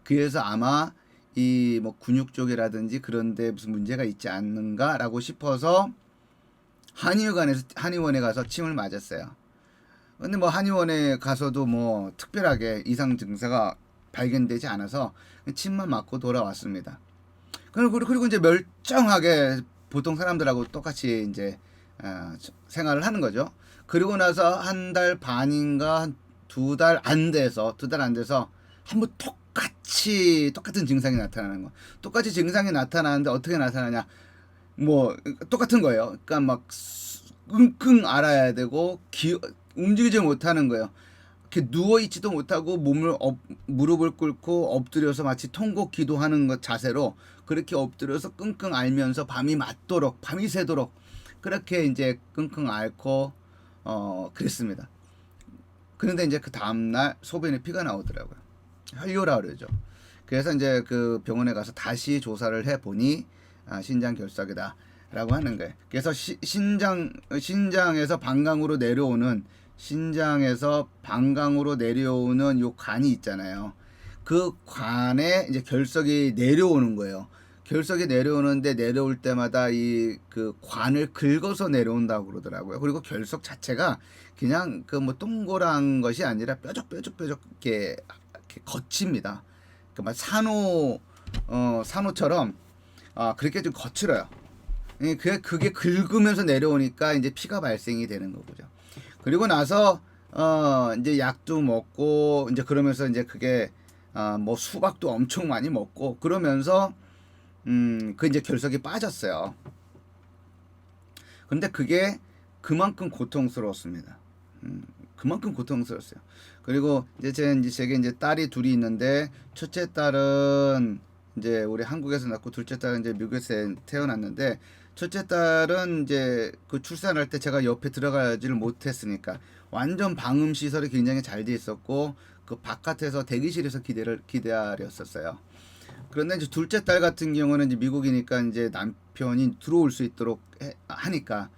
그래서 아마 이 근육 쪽이라든지 그런데 무슨 문제가 있지 않는가라고 싶어서 한의원에 가서 침을 맞았어요. 근데 한의원에 가서도 특별하게 이상 증세가 발견되지 않아서 침만 맞고 돌아왔습니다. 그리고 이제 멀쩡하게 보통 사람들하고 똑같이 이제 생활을 하는 거죠. 그리고 나서 한 달 반인가 두 달 안 돼서 한번 똑같은 증상이 나타나는 거. 똑같이 증상이 나타나는데 어떻게 나타나냐? 뭐 똑같은 거예요. 그러니까 막 끙끙 앓아야 되고 움직이지 못하는 거예요. 이렇게 누워 있지도 못하고 무릎을 꿇고 엎드려서 마치 통곡 기도하는 것 자세로 그렇게 엎드려서 끙끙 앓면서 밤이 새도록 그렇게 이제 끙끙 앓고 그랬습니다. 그런데 이제 그 다음날 소변에 피가 나오더라고요. 혈뇨라 그러죠. 그래서 이제 그 병원에 가서 다시 조사를 해 보니 신장 결석이다라고 하는 거예요. 그래서 신장에서 방광으로 내려오는 요 관이 있잖아요. 그 관에 이제 결석이 내려오는 거예요. 결석이 내려오는데 내려올 때마다 이 그 관을 긁어서 내려온다고 그러더라고요. 그리고 결석 자체가 그냥 그 뭐 동그란 것이 아니라 뾰족뾰족 이렇게 거칩니다. 그막 산호처럼 그렇게 좀 거칠어요. 그게 긁으면서 내려오니까 이제 피가 발생이 되는 거죠. 그리고 나서 이제 약도 먹고 이제 그러면서 이제 그게 뭐 수박도 엄청 많이 먹고 그러면서 그 이제 결석이 빠졌어요. 근데 그게 그만큼 고통스러웠습니다. 그만큼 고통스러웠어요. 그리고 이제 제게 이제 딸이 둘이 있는데 첫째 딸은 이제 우리 한국에서 낳고 둘째 딸은 이제 미국에서 태어났는데 첫째 딸은 이제 그 출산할 때 제가 옆에 들어가지를 못했으니까 완전 방음 시설이 굉장히 잘 돼 있었고 그 바깥에서 대기실에서 기다렸었어요. 그런데 이제 둘째 딸 같은 경우는 이제 미국이니까 이제 남편이 들어올 수 있도록 하니까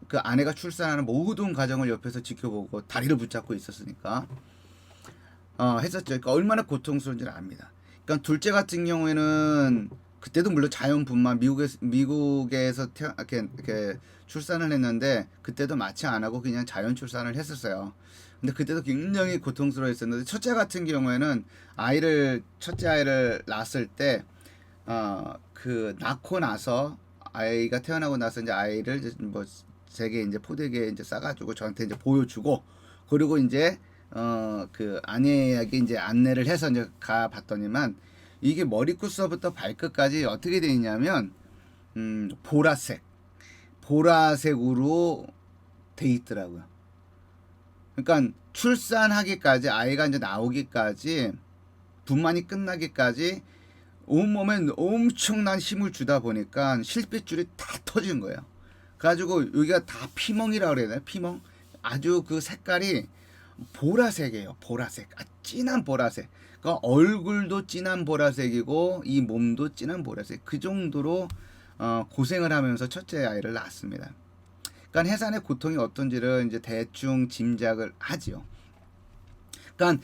그 아내가 출산하는 모든 과정을 옆에서 지켜보고 다리를 붙잡고 있었으니까 했었죠. 그러니까 얼마나 고통스러운지를 압니다. 그러니까 둘째 같은 경우에는 그때도 물론 자연분만 미국에서 이렇게 출산을 했는데 그때도 마취 안 하고 그냥 자연 출산을 했었어요. 근데 그때도 굉장히 고통스러웠었는데 첫째 같은 경우에는 첫째 아이를 낳았을 때 그 낳고 나서 아이가 태어나고 나서 이제 아이를 뭐 제게 이제 포대기에 이제 싸가지고 저한테 이제 보여주고 그리고 이제 그 아내에게 이제 안내를 해서 이제 가 봤더니만 이게 머리끝서부터 발끝까지 어떻게 되어 있냐면 보라색으로 돼 있더라고요. 그러니까 출산하기까지 아이가 이제 나오기까지 분만이 끝나기까지 온몸에 엄청난 힘을 주다 보니까 실핏줄이 다 터진 거예요. 그래가지고 여기가 다 피멍이라고 그래야 되나? 피멍? 아주 그 색깔이 보라색이에요. 보라색. 진한 보라색. 그러니까 얼굴도 진한 보라색이고 이 몸도 진한 보라색. 그 정도로 고생을 하면서 첫째 아이를 낳았습니다. 그러니까 해산의 고통이 어떤지를 이제 대충 짐작을 하지요. 그러니까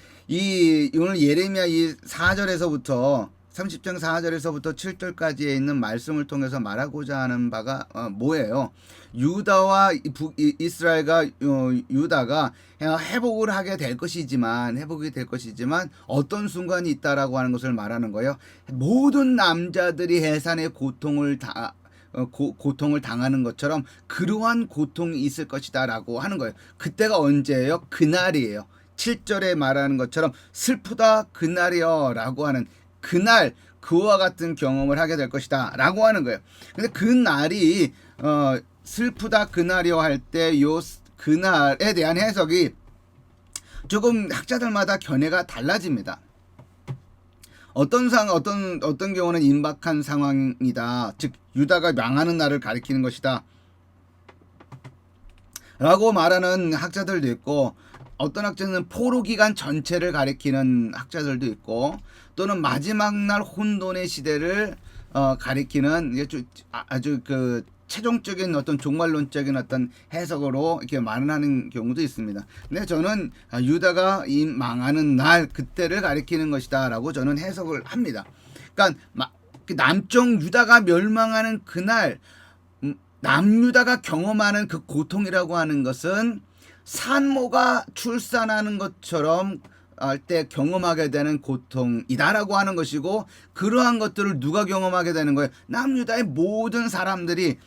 오늘 예레미야 이 4절에서부터 30장 4절에서부터 7절까지에 있는 말씀을 통해서 말하고자 하는 바가 뭐예요? 유다와 이스라엘과 유다가 회복이 될 것이지만 어떤 순간이 있다라고 하는 것을 말하는 거예요. 모든 남자들이 해산의 고통을 당하는 것처럼 그러한 고통이 있을 것이다라고 하는 거예요. 그때가 언제예요? 그날이에요. 7절에 말하는 것처럼 슬프다 그날이요 라고 하는 그날 그와 같은 경험을 하게 될 것이다 라고 하는 거예요. 근데 그날이 슬프다 그날이요 할 때 요 그날에 대한 해석이 조금 학자들마다 견해가 달라집니다. 어떤 경우는 임박한 상황이다. 즉 유다가 망하는 날을 가리키는 것이다 라고 말하는 학자들도 있고 어떤 학자는 포로 기간 전체를 가리키는 학자들도 있고 또는 마지막 날 혼돈의 시대를 가리키는 아주 그 최종적인 어떤 종말론적인 어떤 해석으로 이렇게 말하는 경우도 있습니다. 근데 저는 유다가 이 망하는 날 그때를 가리키는 것이다라고 저는 해석을 합니다. 그러니까 남쪽 유다가 멸망하는 그날 남유다가 경험하는 그 고통이라고 하는 것은 산모가 출산하는 것처럼 할 때 경험하게 되는 고통이다라고 하는 것이고 그러한 것들을 누가 경험하게 되는 거예요? 남유다의 모든 사람들이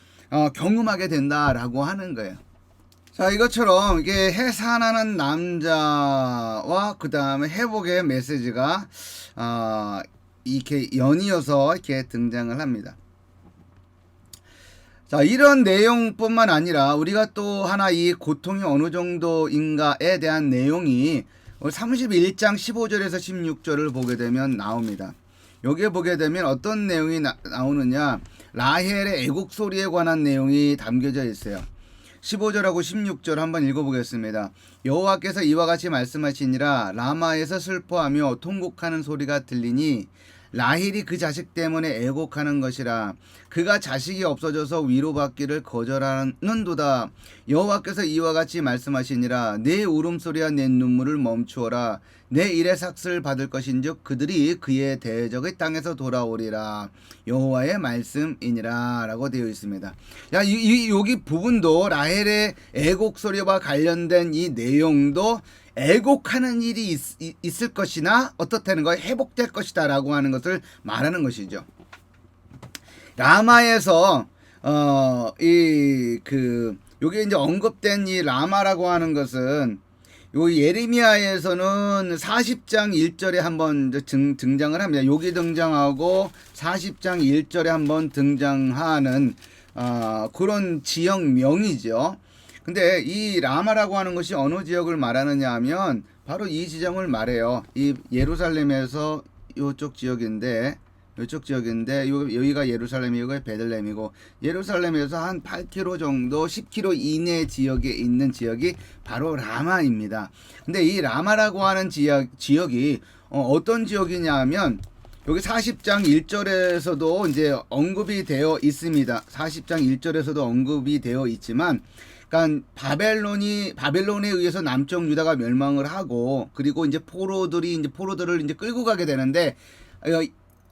경험하게 된다라고 하는 거예요. 자, 이것처럼 이게 해산하는 남자와 그 다음에 회복의 메시지가 이렇게 연이어서 이렇게 등장을 합니다. 자, 이런 내용뿐만 아니라 우리가 또 하나 이 고통이 어느 정도인가에 대한 내용이 31장 15절에서 16절을 보게 되면 나옵니다. 여기에 보게 되면 어떤 내용이 나오느냐, 라헬의 애곡 소리에 관한 내용이 담겨져 있어요. 15절하고 16절 한번 읽어보겠습니다. 여호와께서 이와 같이 말씀하시니라. 라마에서 슬퍼하며 통곡하는 소리가 들리니 라헬이 그 자식 때문에 애곡하는 것이라. 그가 자식이 없어져서 위로받기를 거절하는도다. 여호와께서 이와 같이 말씀하시니라. 내 울음소리와 내 눈물을 멈추어라. 내 일의 삭슬을 받을 것인즉 그들이 그의 대적의 땅에서 돌아오리라. 여호와의 말씀이니라 라고 되어 있습니다. 여기 부분도 라헬의 애곡 소리와 관련된 이 내용도 애곡하는 일이 있을 것이나 어떻다는 거에 회복될 것이다 라고 하는 것을 말하는 것이죠. 라마에서 여기 이제 언급된 이 라마라고 하는 것은 요 예레미야에서는 40장 1절에 한번 등장을 합니다. 여기 등장하고 40장 1절에 한번 등장하는 그런 지역명이죠. 근데 이 라마라고 하는 것이 어느 지역을 말하느냐 하면 바로 이 지점을 말해요. 이 예루살렘에서 이쪽 지역인데 여기가 예루살렘이고 여기가 베들레헴이고, 예루살렘에서 한 8km 정도 10km 이내 지역에 있는 지역이 바로 라마입니다. 근데 이 라마라고 하는 지역이 어떤 지역이냐 하면 여기 40장 1절에서도 이제 언급이 되어 있습니다. 40장 1절에서도 언급이 되어 있지만, 그러니까 바벨론에 의해서 남쪽 유다가 멸망을 하고, 그리고 이제 포로들을 이제 끌고 가게 되는데,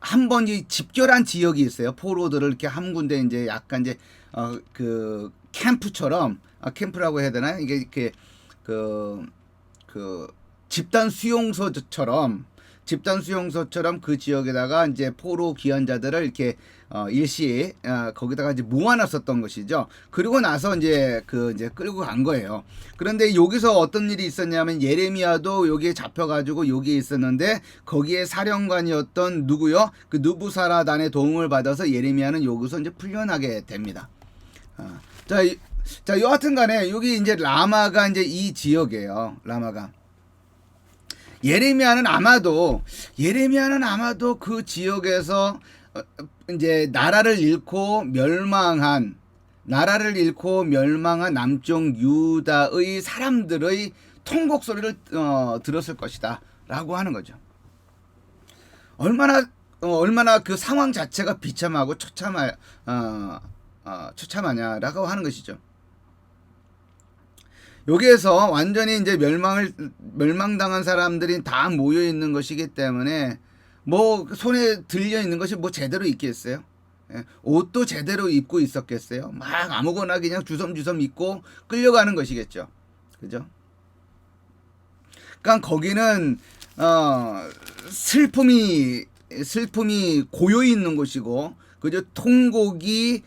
한 번 이 집결한 지역이 있어요. 포로들을 이렇게 한 군데 이제 약간 이제 그 캠프처럼, 캠프라고 해야 되나요? 이게 이렇게 그 집단 수용소처럼 그 지역에다가 이제 포로 귀환자들을 이렇게 일시 거기다가 이제 모아놨었던 것이죠. 그리고 나서 이제 끌고 간 거예요. 그런데 여기서 어떤 일이 있었냐면, 예레미야도 여기에 잡혀가지고 여기에 있었는데 거기에 사령관이었던 누구요? 그 느부사라단의 도움을 받아서 예레미야는 여기서 이제 풀려나게 됩니다. 자, 여하튼간에 여기 이제 라마가 이제 이 지역이에요. 라마가. 예레미야는 아마도 그 지역에서 이제 나라를 잃고 멸망한 남쪽 유다의 사람들의 통곡 소리를 들었을 것이다 라고 하는 거죠. 얼마나 그 상황 자체가 비참하고 처참하냐라고 하는 것이죠. 여기에서 완전히 이제 멸망당한 사람들이 다 모여 있는 것이기 때문에 뭐 손에 들려 있는 것이 뭐 제대로 있겠어요? 옷도 제대로 입고 있었겠어요? 막 아무거나 그냥 주섬주섬 입고 끌려가는 것이겠죠. 그죠? 그러니까 거기는 슬픔이 고여 있는 곳이고, 그죠? 통곡이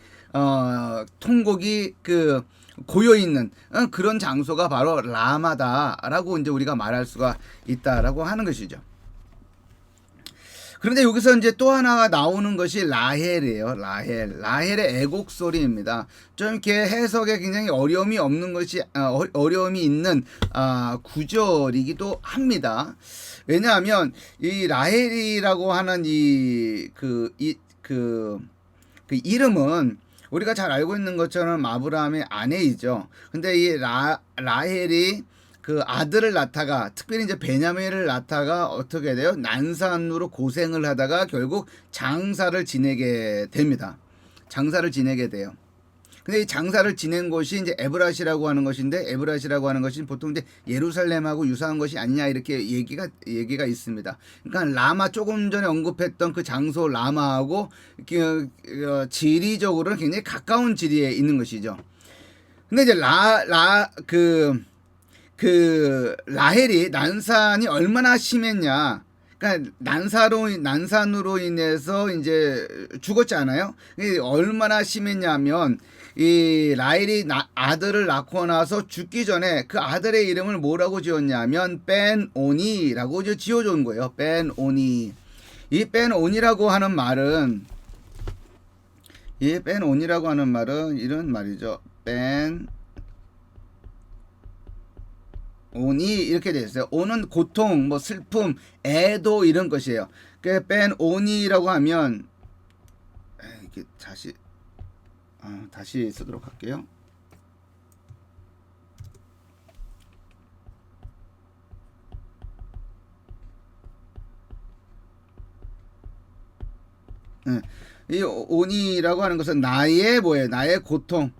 고여있는 그런 장소가 바로 라마다라고 이제 우리가 말할 수가 있다라고 하는 것이죠. 그런데 여기서 이제 또 하나가 나오는 것이 라헬이에요. 라헬의 애곡 소리입니다. 좀 이렇게 해석에 굉장히 어려움이 있는 구절이기도 합니다. 왜냐하면 이 라헬이라고 하는 그 이름은 우리가 잘 알고 있는 것처럼 아브라함의 아내이죠. 근데 이 라헬이 그 아들을 낳다가, 특별히 이제 베냐민을 낳다가 어떻게 돼요? 난산으로 고생을 하다가 결국 장사를 지내게 됩니다. 장사를 지내게 돼요. 근데 이 장사를 지낸 곳이 이제 에브라시라고 하는 것인데, 에브라시라고 하는 것이 보통 이제 예루살렘하고 유사한 것이 아니냐, 이렇게 얘기가 있습니다. 그러니까 라마, 조금 전에 언급했던 그 장소 라마하고 지리적으로는 굉장히 가까운 지리에 있는 것이죠. 근데 이제 라헬이 난산이 얼마나 심했냐. 그러니까 난산으로 인해서 이제 죽었잖아요. 얼마나 심했냐면, 이 라헬이 아들을 낳고 나서 죽기 전에 그 아들의 이름을 뭐라고 지었냐면 벤오니라고 지어준 거예요. 벤오니. 이 벤오니라고 하는 말은 이런 말이죠. 벤오니 이렇게 되어 있어요. 오는 고통, 뭐 슬픔, 애도 이런 것이에요. 그 벤오니라고 하면 이게 다시 쓰도록 할게요. 이 오니라고 하는 것은 나의 고통,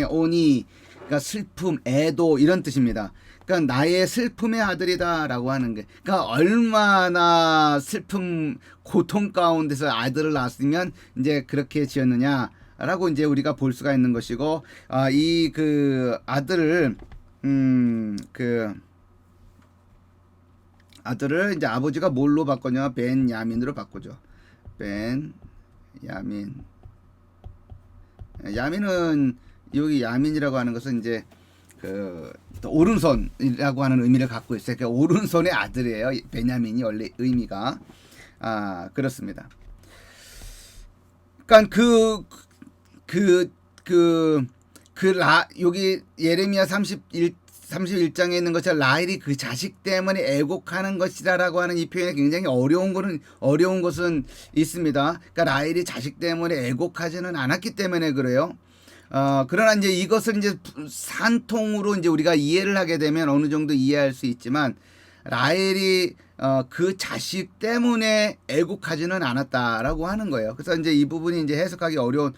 오니, 그러니까 슬픔, 애도 이런 뜻입니다. 그러니까 나의 슬픔의 아들이다라고 하는 게, 그러니까 얼마나 슬픔, 고통 가운데서 아들을 낳았으면 이제 그렇게 지었느냐라고 이제 우리가 볼 수가 있는 것이고, 이 그 아들을 아들을 이제 아버지가 뭘로 바꾸냐? 벤야민으로 바꾸죠. 야민은 여기 야민이라고 하는 것은 이제 그 오른손이라고 하는 의미를 갖고 있어요. 그러니까 오른손의 아들이에요. 베냐민이 원래 의미가 그렇습니다. 그러니까 여기 예레미야 31장에 있는 것처럼 라헬이 그 자식 때문에 애곡하는 것이다라고 하는 이 표현이 굉장히 어려운 것은 있습니다. 그러니까 라헬이 자식 때문에 애곡하지는 않았기 때문에 그래요. 그러나 이제 이것을 이제 산통으로 이제 우리가 이해를 하게 되면 어느 정도 이해할 수 있지만 라헬이 그 자식 때문에 애곡하지는 않았다라고 하는 거예요. 그래서 이제 이 부분이 이제 해석하기 어려운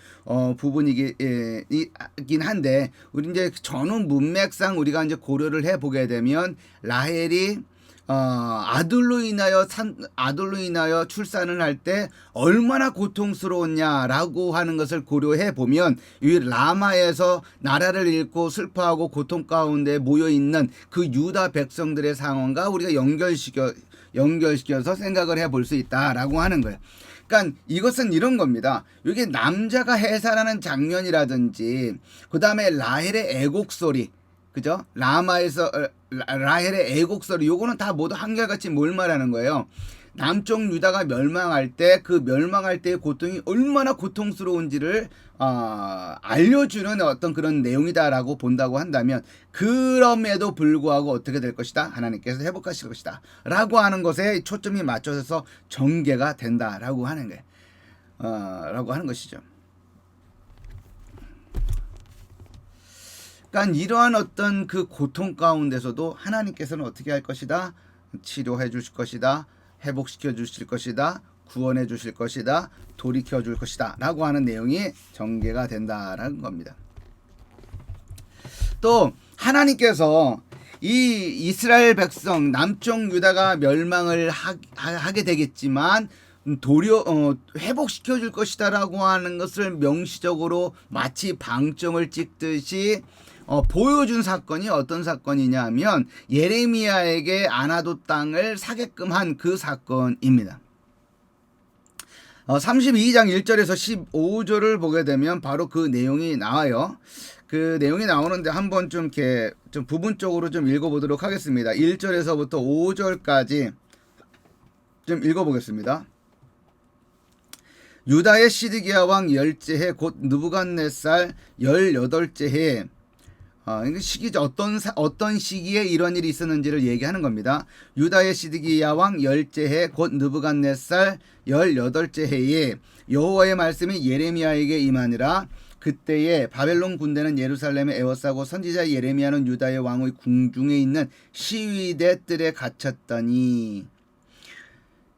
부분이긴 한데 우리 이제 전후 문맥상 우리가 이제 고려를 해 보게 되면 라헬이 아들로 인하여 출산을 할 때 얼마나 고통스러웠냐라고 하는 것을 고려해 보면 이 라마에서 나라를 잃고 슬퍼하고 고통 가운데 모여 있는 그 유다 백성들의 상황과 우리가 연결시켜서 생각을 해 볼 수 있다라고 하는 거예요. 그러니까 이것은 이런 겁니다. 여기 남자가 해산하는 장면이라든지 그 다음에 라헬의 애곡 소리, 그죠? 라마에서 라헬의 애곡 소리, 요거는 다 모두 한결같이 뭘 말하는 거예요? 남쪽 유다가 멸망할 때 그 멸망할 때의 고통이 얼마나 고통스러운지를 알려주는 어떤 그런 내용이다라고 본다고 한다면 그럼에도 불구하고 어떻게 될 것이다? 하나님께서 회복하실 것이다 라고 하는 것에 초점이 맞춰져서 전개가 된다라고 하는 거예요. 라고 하는 것이죠. 그러니까 이러한 어떤 그 고통 가운데서도 하나님께서는 어떻게 할 것이다? 치료해 주실 것이다. 회복시켜 주실 것이다. 구원해 주실 것이다. 돌이켜 줄 것이다. 라고 하는 내용이 전개가 된다라는 겁니다. 또 하나님께서 이 이스라엘 백성 남쪽 유다가 멸망을 하게 되겠지만 도리어 회복시켜 줄 것이다라고 하는 것을 명시적으로 마치 방점을 찍듯이 보여준 사건이 어떤 사건이냐 하면 예레미야에게 아나도 땅을 사게끔 한 그 사건입니다. 32장 1절에서 15절을 보게 되면 바로 그 내용이 나와요. 그 내용이 나오는데 한번 좀 이렇게 좀 부분적으로 좀 읽어보도록 하겠습니다. 1절에서부터 5절까지 좀 읽어보겠습니다. 유다의 시드기야 왕 10째 해 곧 느부갓네살 18째 해에 시기죠. 어떤 시기에 이런 일이 있었는지를 얘기하는 겁니다. 유다의 시드기야 왕 10째 해 곧 느부갓네살 18째 해에 여호와의 말씀이 예레미야에게 임하니라. 그때에 바벨론 군대는 예루살렘에 에워싸고 선지자 예레미야는 유다의 왕의 궁중에 있는 시위대 뜰에 갇혔더니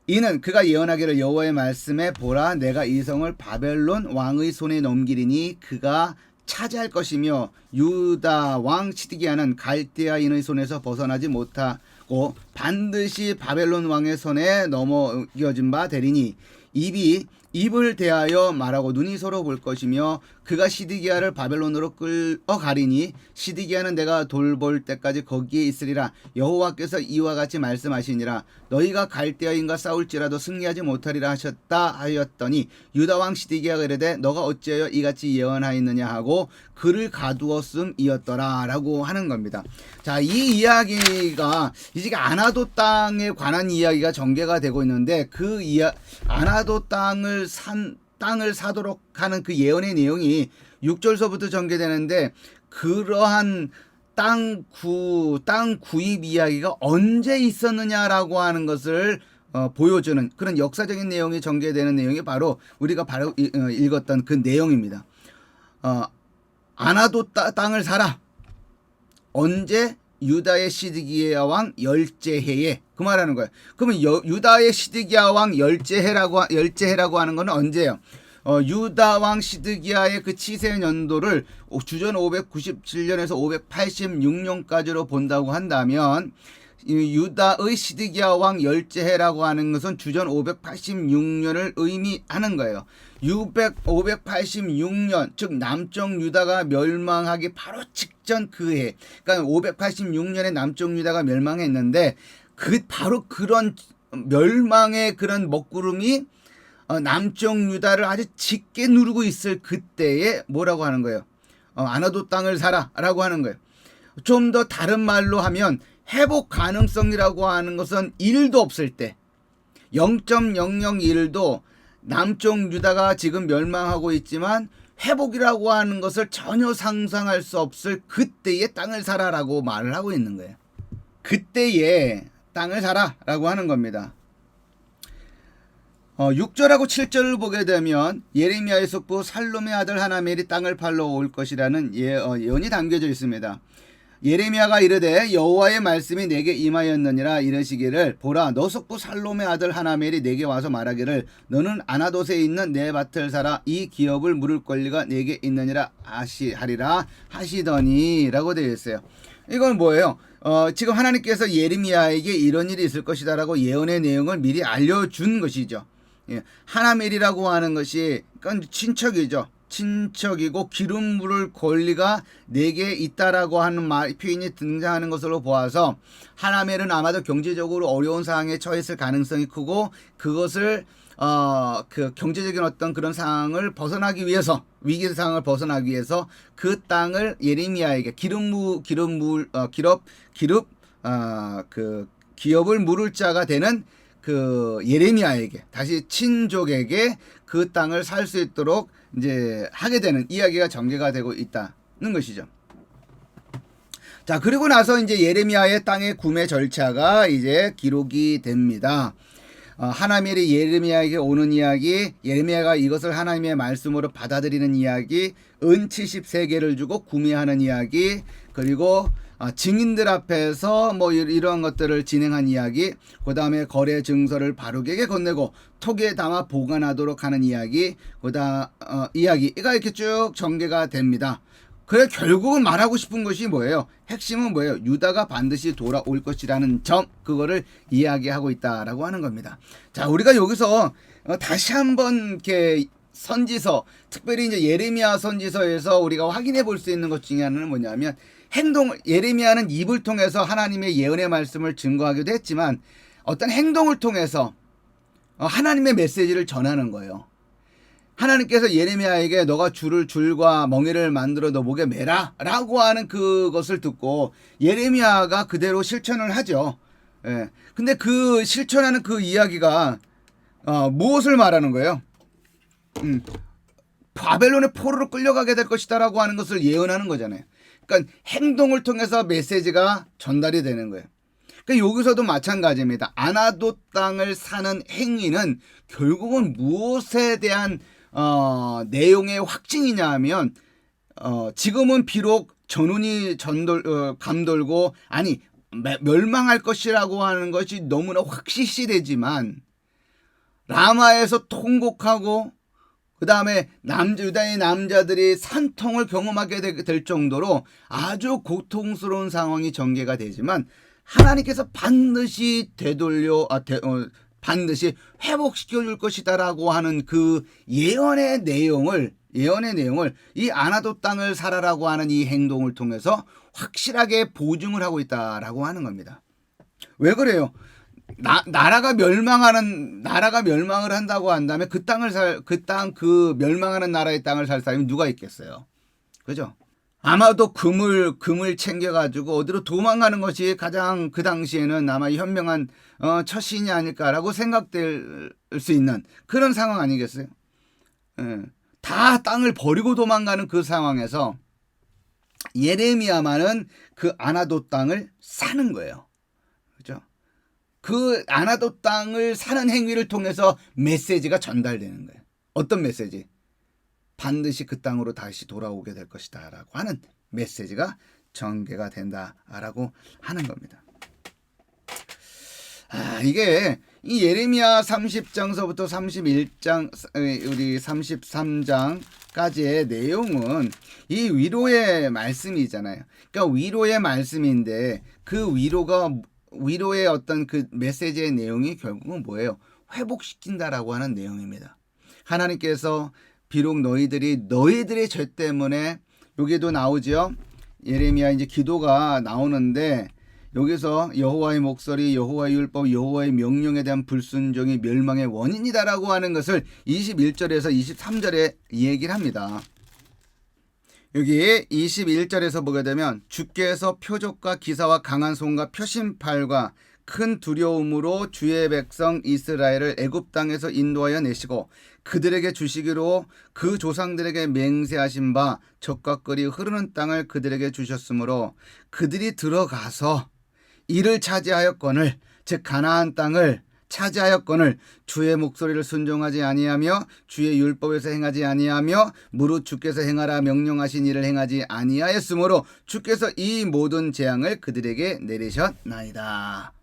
이는 그가 예언하기를 여호와의 말씀에 보라 내가 이 성을 바벨론 왕의 손에 넘기리니 그가 차지할 것이며 유다 왕 시드기야는 갈대아인의 손에서 벗어나지 못하고 반드시 바벨론 왕의 손에 넘겨진 바 되리니 입을 대하여 말하고 눈이 서로 볼 것이며 그가 시드기야를 바벨론으로 끌어가리니 시드기야는 내가 돌볼 때까지 거기에 있으리라. 여호와께서 이와 같이 말씀하시니라. 너희가 갈대아인과 싸울지라도 승리하지 못하리라 하셨다 하였더니 유다 왕 시드기야가 이르되 너가 어찌하여 이같이 예언하였느냐 하고 그를 가두었음이었더라 라고 하는 겁니다. 자, 이 이야기가 이제 아나도 땅에 관한 이야기가 전개가 되고 있는데 그 아나도 땅을 사도록 하는 그 예언의 내용이 6절서부터 전개되는데 그러한 땅 구입 이야기가 언제 있었느냐라고 하는 것을 보여주는 그런 역사적인 내용이 전개되는 내용이 바로 우리가 바로 읽었던 그 내용입니다. 아나도 땅을 사라. 언제? 유다의 시드기야 왕 열째해에 그 말하는 거예요. 그러면 유다의 시드기야 왕 열째해라고 하는 거는 언제예요? 유다 왕 시드기야의 그 치세 연도를 주전 597년에서 586년까지로 본다고 한다면 유다의 시드기야 왕 열째해라고 하는 것은 주전 586년을 의미하는 거예요. 586년 즉 남쪽 유다가 멸망하기 바로 직전 그 해, 그러니까 586년에 남쪽 유다가 멸망했는데 바로 그런 멸망의 그런 먹구름이 남쪽 유다를 아주 짙게 누르고 있을 그때에 뭐라고 하는 거예요? 아나도 땅을 사라라고 하는 거예요. 좀 더 다른 말로 하면 회복 가능성이라고 하는 것은 1도 없을 때 0.001도 남쪽 유다가 지금 멸망하고 있지만 회복이라고 하는 것을 전혀 상상할 수 없을 그때의 땅을 사라라고 말을 하고 있는 거예요. 그때의 땅을 사라라고 하는 겁니다. 6절하고 7절을 보게 되면 예레미야의 숙부 살룸의 아들 하나멜이 땅을 팔러 올 것이라는 예언이 담겨져 있습니다. 예레미야가 이르되 여호와의 말씀이 내게 임하였느니라 이르시기를 보라 너 숙부 살롬의 아들 하나멜이 내게 와서 말하기를 너는 아나돗에 있는 내 밭을 사라 이 기업을 물을 권리가 내게 있느니라 하리라 하시더니 라고 되어 있어요. 이건 뭐예요? 지금 하나님께서 예레미야에게 이런 일이 있을 것이다 라고 예언의 내용을 미리 알려준 것이죠. 하나멜이라고 하는 것이 그러니까 친척이고 기름 물을 권리가 내게 있다라고 하는 표현이 등장하는 것으로 보아서 하나멜은 아마도 경제적으로 어려운 상황에 처했을 가능성이 크고 그것을 그 경제적인 어떤 그런 상황을 벗어나기 위해서 위기 상황을 벗어나기 위해서 그 땅을 예레미야에게 기업을 물을 자가 되는 그 예레미야에게 다시 친족에게 그 땅을 살 수 있도록 이제 하게 되는 이야기가 전개가 되고 있다는 것이죠. 자, 그리고 나서 이제 예레미야의 땅의 구매 절차가 이제 기록이 됩니다. 하나멜이 예레미야에게 오는 이야기, 예레미야가 이것을 하나님의 말씀으로 받아들이는 이야기, 은 73개를 주고 구매하는 이야기, 그리고 증인들 앞에서 뭐 이러한 것들을 진행한 이야기, 그 다음에 거래 증서를 바룩에게 건네고 톡에 담아 보관하도록 하는 이야기, 이야기가 이렇게 쭉 전개가 됩니다. 그래 결국은 말하고 싶은 것이 뭐예요? 핵심은 뭐예요? 유다가 반드시 돌아올 것이라는 점, 그거를 이야기하고 있다라고 하는 겁니다. 자, 우리가 여기서 다시 한번 이렇게 선지서, 특별히 이제 예레미야 선지서에서 우리가 확인해 볼 수 있는 것 중에 하나는 뭐냐면 예레미야는 입을 통해서 하나님의 예언의 말씀을 증거하기도 했지만 어떤 행동을 통해서 하나님의 메시지를 전하는 거예요. 하나님께서 예레미야에게 너가 줄과 멍에를 만들어 너 목에 매라 라고 하는 그것을 듣고 예레미야가 그대로 실천을 하죠. 예. 근데 그 실천하는 그 이야기가 무엇을 말하는 거예요? 바벨론의 포로로 끌려가게 될 것이다 라고 하는 것을 예언하는 거잖아요. 그러니까 행동을 통해서 메시지가 전달이 되는 거예요. 그러니까 여기서도 마찬가지입니다. 아나돗 땅을 사는 행위는 결국은 무엇에 대한 내용의 확증이냐 하면 지금은 비록 전운이 감돌고 아니 멸망할 것이라고 하는 것이 너무나 확실시되지만 라마에서 통곡하고 그 다음에 유다의 남자들이 산통을 경험하게 될 정도로 아주 고통스러운 상황이 전개가 되지만 하나님께서 반드시 반드시 회복시켜 줄 것이다라고 하는 그 예언의 내용을 예언의 내용을 이 아나도 땅을 사라라고 하는 이 행동을 통해서 확실하게 보증을 하고 있다라고 하는 겁니다. 왜 그래요? 나라가 멸망을 한다고 한다면 그 멸망하는 나라의 땅을 살 사람이 누가 있겠어요? 그죠? 아마도 금을 챙겨가지고 어디로 도망가는 것이 가장 그 당시에는 아마 현명한 처신이 아닐까라고 생각될 수 있는 그런 상황 아니겠어요? 다 땅을 버리고 도망가는 그 상황에서 예레미야만은 그 아나도 땅을 사는 거예요. 그죠? 그 아나도 땅을 사는 행위를 통해서 메시지가 전달되는 거예요. 어떤 메시지? 반드시 그 땅으로 다시 돌아오게 될 것이다 라고 하는 메시지가 전개가 된다라고 하는 겁니다. 이게 이 예레미야 30장서부터 31장 우리 33장까지의 내용은 이 위로의 말씀이잖아요. 그러니까 위로의 말씀인데 그 위로의 어떤 그 메시지의 내용이 결국은 뭐예요? 회복시킨다라고 하는 내용입니다. 하나님께서 비록 너희들의 죄 때문에 여기도 나오죠. 예레미야 이제 기도가 나오는데 여기서 여호와의 목소리, 여호와의 율법, 여호와의 명령에 대한 불순종이 멸망의 원인이다라고 하는 것을 21절에서 23절에 얘기를 합니다. 여기 21절에서 보게 되면 주께서 표적과 기사와 강한 손과 표심팔과 큰 두려움으로 주의 백성 이스라엘을 애굽 땅에서 인도하여 내시고 그들에게 주시기로 그 조상들에게 맹세하신 바 젖과 꿀이 흐르는 땅을 그들에게 주셨으므로 그들이 들어가서 이를 차지하였거늘 즉 가나안 땅을 차지하였거늘 주의 목소리를 순종하지 아니하며 주의 율법에서 행하지 아니하며 무릇 주께서 행하라 명령하신 일을 행하지 아니하였으므로 주께서 이 모든 재앙을 그들에게 내리셨나이다.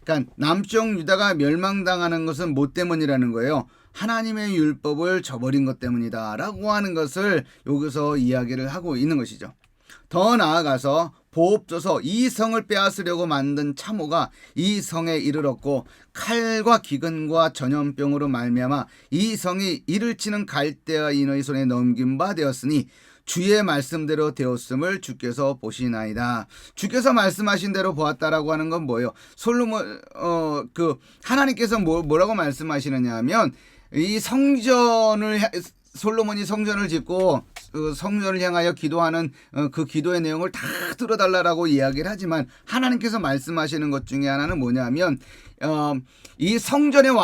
그러니까 남쪽 유다가 멸망당하는 것은 뭐 때문이라는 거예요? 하나님의 율법을 저버린 것 때문이다 라고 하는 것을 여기서 이야기를 하고 있는 것이죠. 더 나아가서 보옵소서 이 성을 빼앗으려고 만든 참호가 이 성에 이르렀고 칼과 기근과 전염병으로 말미암아 이 성이 이를 치는 갈대아 인의 손에 넘긴 바 되었으니 주의 말씀대로 되었음을 주께서 보시나이다. 주께서 말씀하신 대로 보았다라고 하는 건 뭐예요? 하나님께서 뭐라고 말씀하시느냐 하면 이 솔로몬이 성전을 짓고 성전을 향하여 기도하는 그 기도의 내용을 다 들어달라고 이야기를 하지만 하나님께서 말씀하시는 것 중에 하나는 뭐냐면 이 성전을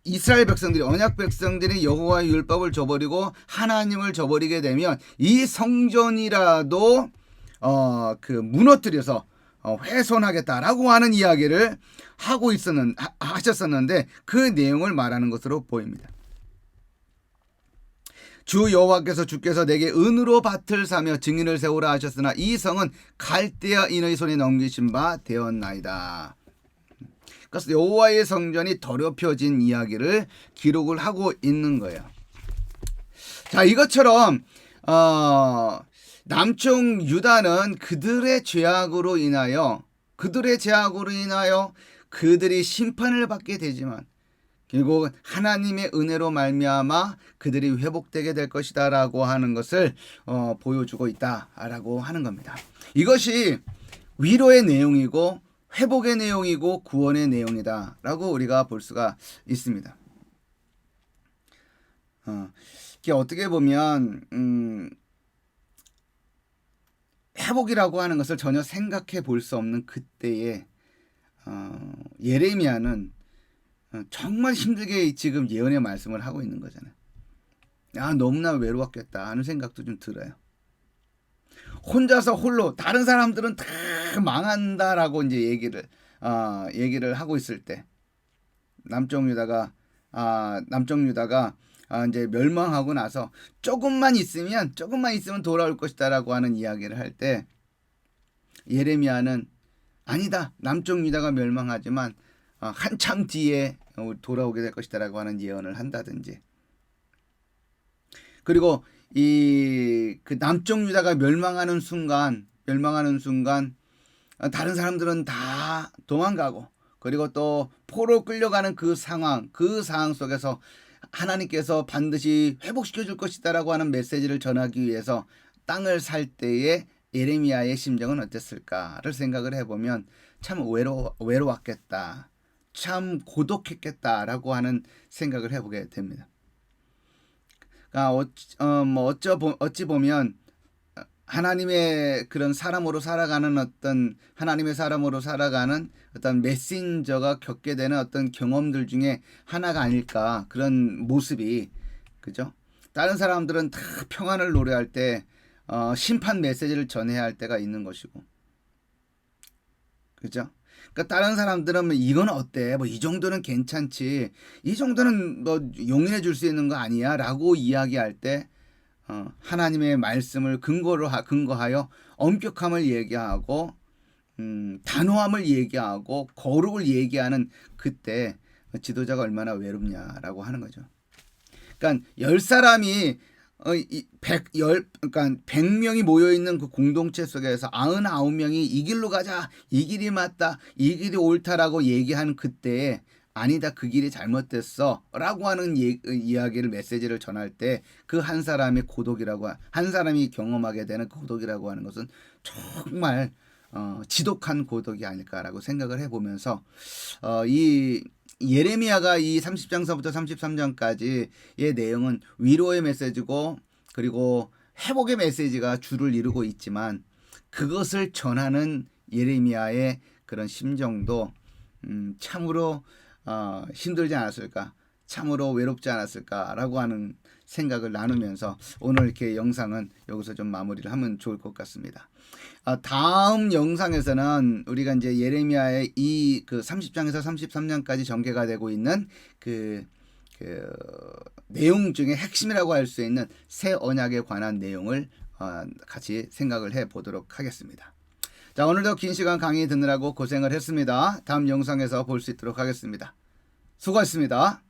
이스라엘 백성들이 언약 백성들이 여호와의 율법을 저버리고 하나님을 저버리게 되면 이 성전이라도 무너뜨려서 훼손하겠다라고 하는 이야기를 하셨었는데 그 내용을 말하는 것으로 보입니다. 주 여호와께서 주께서 내게 은으로 밭을 사며 증인을 세우라 하셨으나 이 성은 갈대아 인의 손에 넘기신 바 되었나이다. 그래서 여호와의 성전이 더럽혀진 이야기를 기록을 하고 있는 거예요. 자, 이것처럼 남쪽 유다는 그들의 죄악으로 인하여 그들이 심판을 받게 되지만 결국 하나님의 은혜로 말미암아 그들이 회복되게 될 것이다라고 하는 것을 보여주고 있다라고 하는 겁니다. 이것이 위로의 내용이고 회복의 내용이고 구원의 내용이다라고 우리가 볼 수가 있습니다. 이게 어떻게 보면 회복이라고 하는 것을 전혀 생각해 볼 수 없는 그때에 예레미야는 정말 힘들게 지금 예언의 말씀을 하고 있는 거잖아요. 너무나 외로웠겠다 하는 생각도 좀 들어요. 혼자서 홀로 다른 사람들은 다 망한다라고 이제 얘기를 하고 있을 때 남쪽 유다가 이제 멸망하고 나서 조금만 있으면 돌아올 것이다라고 하는 이야기를 할 때 예레미야는 아니다. 남쪽 유다가 멸망하지만 한참 뒤에 돌아오게 될 것이다라고 하는 예언을 한다든지, 그리고 그 남쪽 유다가 멸망하는 순간 다른 사람들은 다 도망가고 그리고 또 포로 끌려가는 그 상황 속에서 하나님께서 반드시 회복시켜 줄 것이다라고 하는 메시지를 전하기 위해서 땅을 살 때의 예레미야의 심정은 어땠을까를 생각을 해보면 참 외로웠겠다. 참 고독했겠다라고 하는 생각을 해보게 됩니다. 그러니까 어찌 보면 하나님의 그런 사람으로 살아가는 하나님의 사람으로 살아가는 어떤 메신저가 겪게 되는 어떤 경험들 중에 하나가 아닐까, 그런 모습이. 그죠? 다른 사람들은 다 평안을 노래할 때 심판 메시지를 전해야 할 때가 있는 것이고, 그죠? 그러니까 다른 사람들은 이건 어때? 이 정도는 괜찮지. 이 정도는 용인해 줄 수 있는 거 아니야? 라고 이야기할 때 하나님의 말씀을 근거하여 엄격함을 얘기하고 단호함을 얘기하고 거룩을 얘기하는 그때 지도자가 얼마나 외롭냐라고 하는 거죠. 그러니까 10사람이 그러니까 100명이 모여 있는 그 공동체 속에서 99명이 이 길로 가자, 이 길이 맞다, 이 길이 옳다라고 얘기하는 그때에 아니다, 그 길이 잘못됐어 라고 하는 이야기를, 메시지를 전할 때 그 한 사람이 한 사람이 경험하게 되는 고독이라고 하는 것은 정말 지독한 고독이 아닐까라고 생각을 해보면서 이 예레미야가 이 30장서부터 33장까지의 내용은 위로의 메시지고, 그리고 회복의 메시지가 주를 이루고 있지만, 그것을 전하는 예레미야의 그런 심정도 참으로 힘들지 않았을까, 참으로 외롭지 않았을까라고 하는 생각을 나누면서 오늘 이렇게 영상은 여기서 좀 마무리를 하면 좋을 것 같습니다. 다음 영상에서는 우리가 이제 예레미야의 이 그 30장에서 33장까지 전개가 되고 있는 그 내용 중에 핵심이라고 할 수 있는 새 언약에 관한 내용을 같이 생각을 해 보도록 하겠습니다. 자, 오늘도 긴 시간 강의 듣느라고 고생을 했습니다. 다음 영상에서 볼 수 있도록 하겠습니다. 수고하셨습니다.